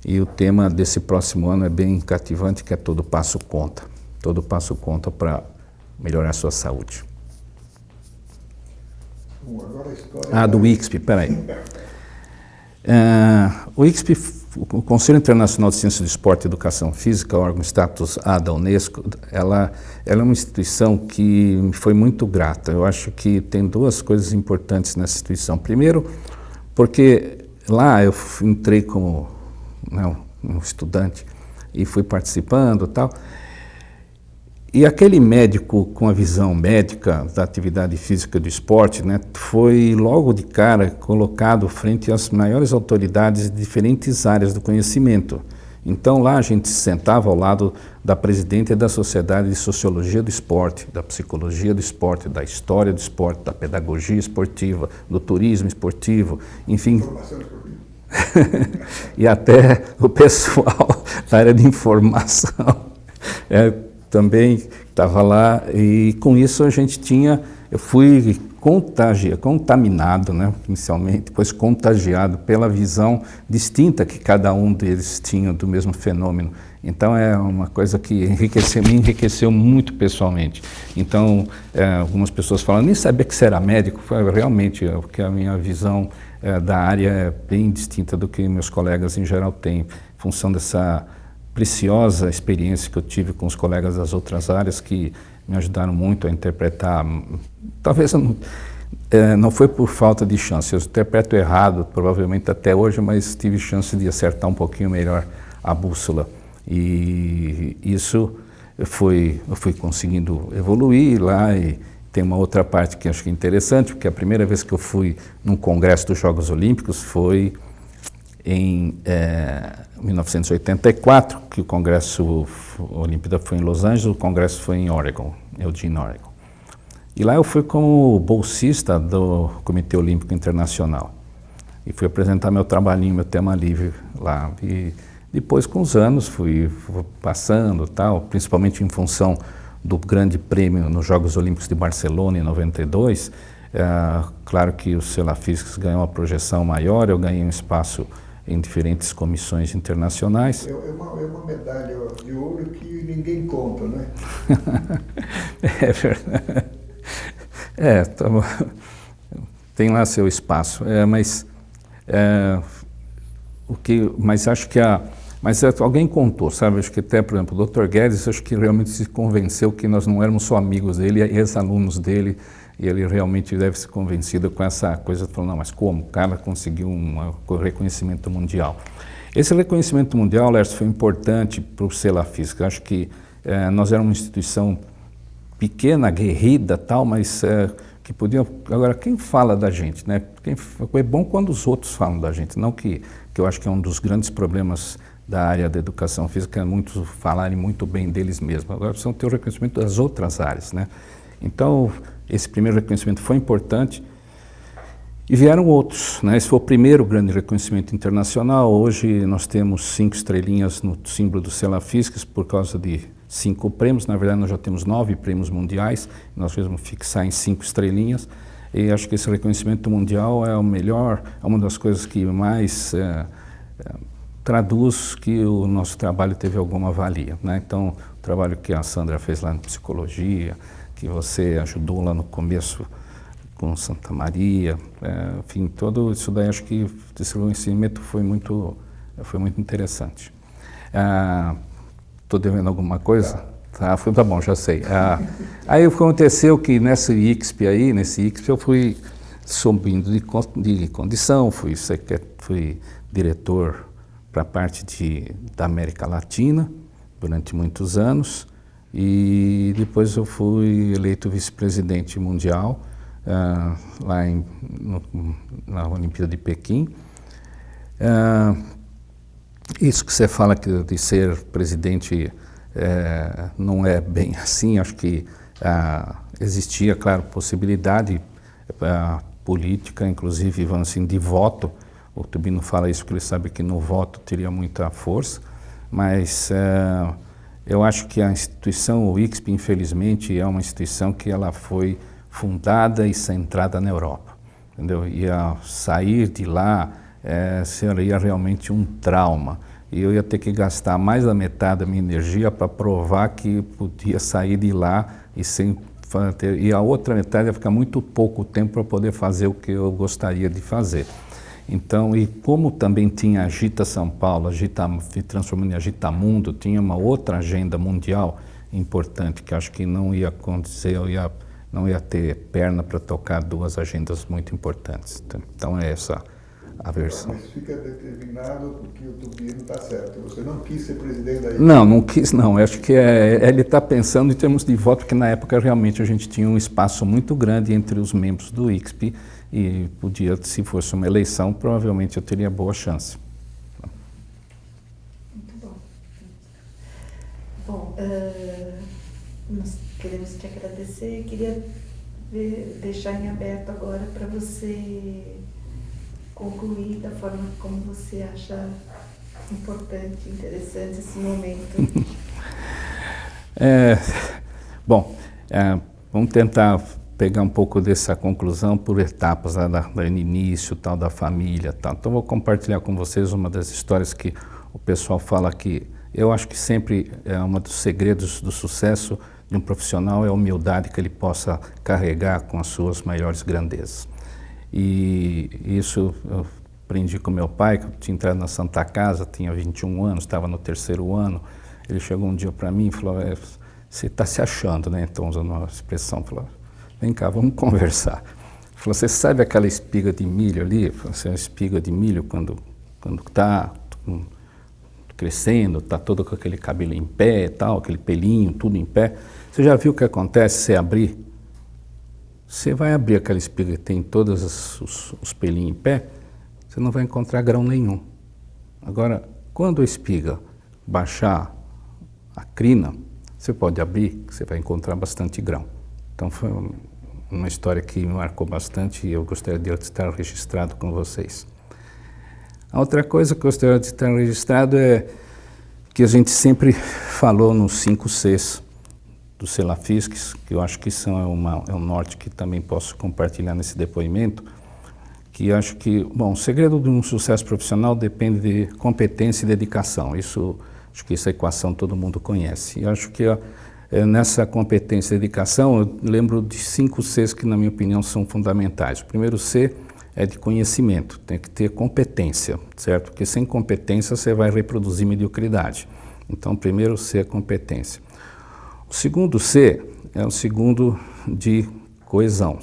E o tema desse próximo ano é bem cativante, que é Todo Passo Conta. Todo passo conta para melhorar a sua saúde. Agora a história do ICSP, peraí. O ICSP, o Conselho Internacional de Ciência do Esporte e Educação Física, órgão status A da Unesco, ela é uma instituição que me foi muito grata. Eu acho que tem 2 coisas importantes nessa instituição. Primeiro, porque lá eu entrei como um estudante e fui participando e tal. E aquele médico com a visão médica da atividade física do esporte, né, foi logo de cara colocado frente às maiores autoridades de diferentes áreas do conhecimento. Então lá a gente se sentava ao lado da presidente da Sociedade de Sociologia do Esporte, da Psicologia do Esporte, da História do Esporte, da Pedagogia Esportiva, do Turismo Esportivo, enfim... e até o pessoal da área de informação também estava lá, e com isso a gente eu fui contaminado, né, inicialmente, depois contagiado pela visão distinta que cada um deles tinha do mesmo fenômeno. Então é uma coisa que me enriqueceu muito pessoalmente. Então algumas pessoas falam, nem sabia que você era médico, foi realmente porque a minha visão da área é bem distinta do que meus colegas em geral têm, em função dessa preciosa experiência que eu tive com os colegas das outras áreas que me ajudaram muito a interpretar. Talvez não foi por falta de chance, eu interpreto errado, provavelmente até hoje, mas tive chance de acertar um pouquinho melhor a bússola. E isso eu fui conseguindo evoluir lá. E tem uma outra parte que acho que é interessante, porque a primeira vez que eu fui num congresso dos Jogos Olímpicos foi em 1984, que o congresso Olimpíada foi em Los Angeles, o congresso foi em Oregon, Eugene, Oregon. E lá eu fui como bolsista do Comitê Olímpico Internacional. E fui apresentar meu trabalhinho, meu tema livre lá. E depois, com os anos, fui passando, tal, principalmente em função do grande prêmio nos Jogos Olímpicos de Barcelona em 92. Claro que os salafistas ganhou uma projeção maior, eu ganhei um espaço em diferentes comissões internacionais. É uma medalha de ouro que ninguém conta, né? É verdade. Tem lá seu espaço, mas acho que alguém contou, sabe? Acho que até, por exemplo, o Dr. Guedes, acho que realmente se convenceu que nós não éramos só amigos dele, ex-alunos dele, e ele realmente deve ser convencido com essa coisa, falando, não, mas como? O cara conseguiu um reconhecimento mundial. Esse reconhecimento mundial, Lércio, foi importante para o Selafisca. Acho que nós éramos uma instituição pequena, aguerrida, tal, mas que podia... Agora, quem fala da gente, né? É bom quando os outros falam da gente, não que eu acho que é um dos grandes problemas da área da educação física, é muitos falarem muito bem deles mesmos. Agora precisam ter o reconhecimento das outras áreas, né? Então, esse primeiro reconhecimento foi importante e vieram outros, né? Esse foi o primeiro grande reconhecimento internacional. Hoje nós temos 5 estrelinhas no símbolo do Selafiscas por causa de 5 prêmios. Na verdade, nós já temos 9 prêmios mundiais, nós vamos fixar em 5 estrelinhas. E acho que esse reconhecimento mundial é o melhor, é uma das coisas que mais traduz que o nosso trabalho teve alguma valia, né? Então, o trabalho que a Sandra fez lá na psicologia, que você ajudou lá no começo com Santa Maria, enfim, todo isso daí acho que esse reconhecimento foi muito interessante. Estou devendo alguma coisa? Tá bom, já sei. Aí aconteceu que nesse ICSP eu fui subindo de condição, fui diretor para a parte da América Latina durante muitos anos e depois eu fui eleito vice-presidente mundial lá na Olimpíada de Pequim. Isso que você fala de ser presidente não é bem assim, acho que existia, claro, possibilidade política, inclusive, vamos assim, de voto. O Tubino fala isso porque ele sabe que no voto teria muita força, mas eu acho que a instituição, o ICSP, infelizmente, é uma instituição que ela foi fundada e centrada na Europa, entendeu? E a sair de lá seria realmente um trauma. E eu ia ter que gastar mais da metade da minha energia para provar que podia sair de lá e a outra metade ia ficar muito pouco tempo para poder fazer o que eu gostaria de fazer. Então, e como também tinha Agita São Paulo, transformando em Agita Mundo, tinha uma outra agenda mundial importante que acho que não ia acontecer, não ia ter perna para tocar duas agendas muito importantes. Então é essa a versão. Mas fica determinado que o Tubino está certo. Você não quis ser presidente da ICSP? Não quis não. Eu acho que ele está pensando em termos de voto, porque na época realmente a gente tinha um espaço muito grande entre os membros do ICSP e podia, se fosse uma eleição, provavelmente eu teria boa chance. Muito bom. Bom, nós queremos te agradecer. Queria deixar em aberto agora para você concluir da forma como você acha importante, interessante esse momento. Vamos tentar pegar um pouco dessa conclusão por etapas, do início, tal, da família, tal. Então vou compartilhar com vocês uma das histórias que o pessoal fala que eu acho que sempre é um dos segredos do sucesso de um profissional é a humildade que ele possa carregar com as suas maiores grandezas. E isso eu aprendi com meu pai, que eu tinha entrado na Santa Casa, tinha 21 anos, estava no 3º ano. Ele chegou um dia para mim e falou, você está se achando, né? Então, usando uma expressão, falou, vem cá, vamos conversar. Ele falou, você sabe aquela espiga de milho ali? Falei, a espiga de milho, quando está crescendo, está todo com aquele cabelo em pé, tal, aquele pelinho, tudo em pé. Você já viu o que acontece se abrir? Você vai abrir aquela espiga que tem todos os pelinhos em pé, você não vai encontrar grão nenhum. Agora, quando a espiga baixar a crina, você pode abrir, você vai encontrar bastante grão. Então foi uma história que me marcou bastante e eu gostaria de estar registrado com vocês. A outra coisa que eu gostaria de estar registrado é que a gente sempre falou nos 5 Cs do Selafisques, que eu acho que é um norte que também posso compartilhar nesse depoimento, que acho que, o segredo de um sucesso profissional depende de competência e dedicação. Acho que essa equação todo mundo conhece. E acho que nessa competência e dedicação, eu lembro de 5 Cs que, na minha opinião, são fundamentais. O primeiro C é de conhecimento, tem que ter competência, certo? Porque sem competência você vai reproduzir mediocridade. Então, o primeiro C é competência. O segundo C é o segundo de coesão,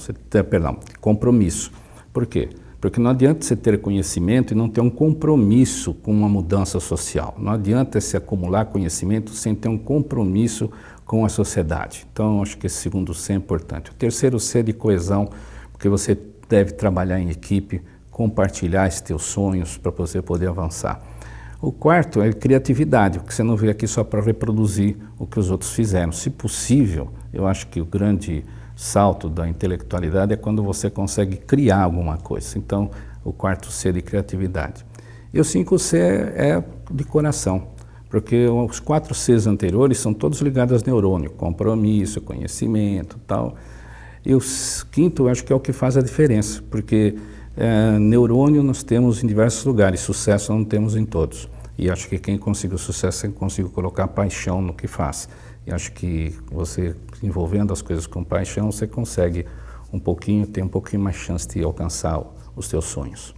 compromisso. Por quê? Porque não adianta você ter conhecimento e não ter um compromisso com uma mudança social. Não adianta se acumular conhecimento sem ter um compromisso com a sociedade. Então, acho que esse segundo C é importante. O terceiro C é de coesão, porque você deve trabalhar em equipe, compartilhar esses teus sonhos para você poder avançar. O quarto é criatividade, porque você não veio aqui só para reproduzir o que os outros fizeram. Se possível, eu acho que o grande salto da intelectualidade é quando você consegue criar alguma coisa. Então, o quarto C é de criatividade. E o 5C é de coração, porque os 4 Cs anteriores são todos ligados aos neurônios, compromisso, conhecimento, tal. E o quinto, eu acho que é o que faz a diferença, porque neurônio nós temos em diversos lugares, sucesso não temos em todos. E acho que quem conseguiu sucesso é quem conseguiu colocar paixão no que faz. E acho que você, envolvendo as coisas com paixão, você consegue ter um pouquinho mais chance de alcançar os teus sonhos.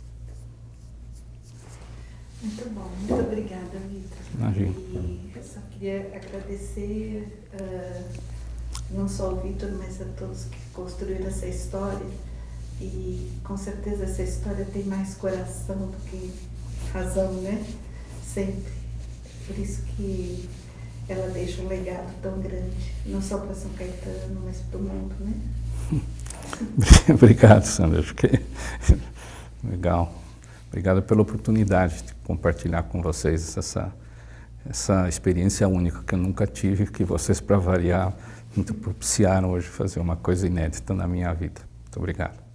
Muito bom, muito obrigada, Vitor. Imagina. E eu só queria agradecer não só o Vitor, mas a todos que construíram essa história. E com certeza essa história tem mais coração do que razão, né? Sempre. Por isso que ela deixa um legado tão grande, não só para São Caetano, mas para o mundo, né? Obrigado, Sandra. Acho que legal. Obrigado pela oportunidade de compartilhar com vocês essa experiência única que eu nunca tive, que vocês, para variar, me propiciaram hoje fazer uma coisa inédita na minha vida. Muito obrigado.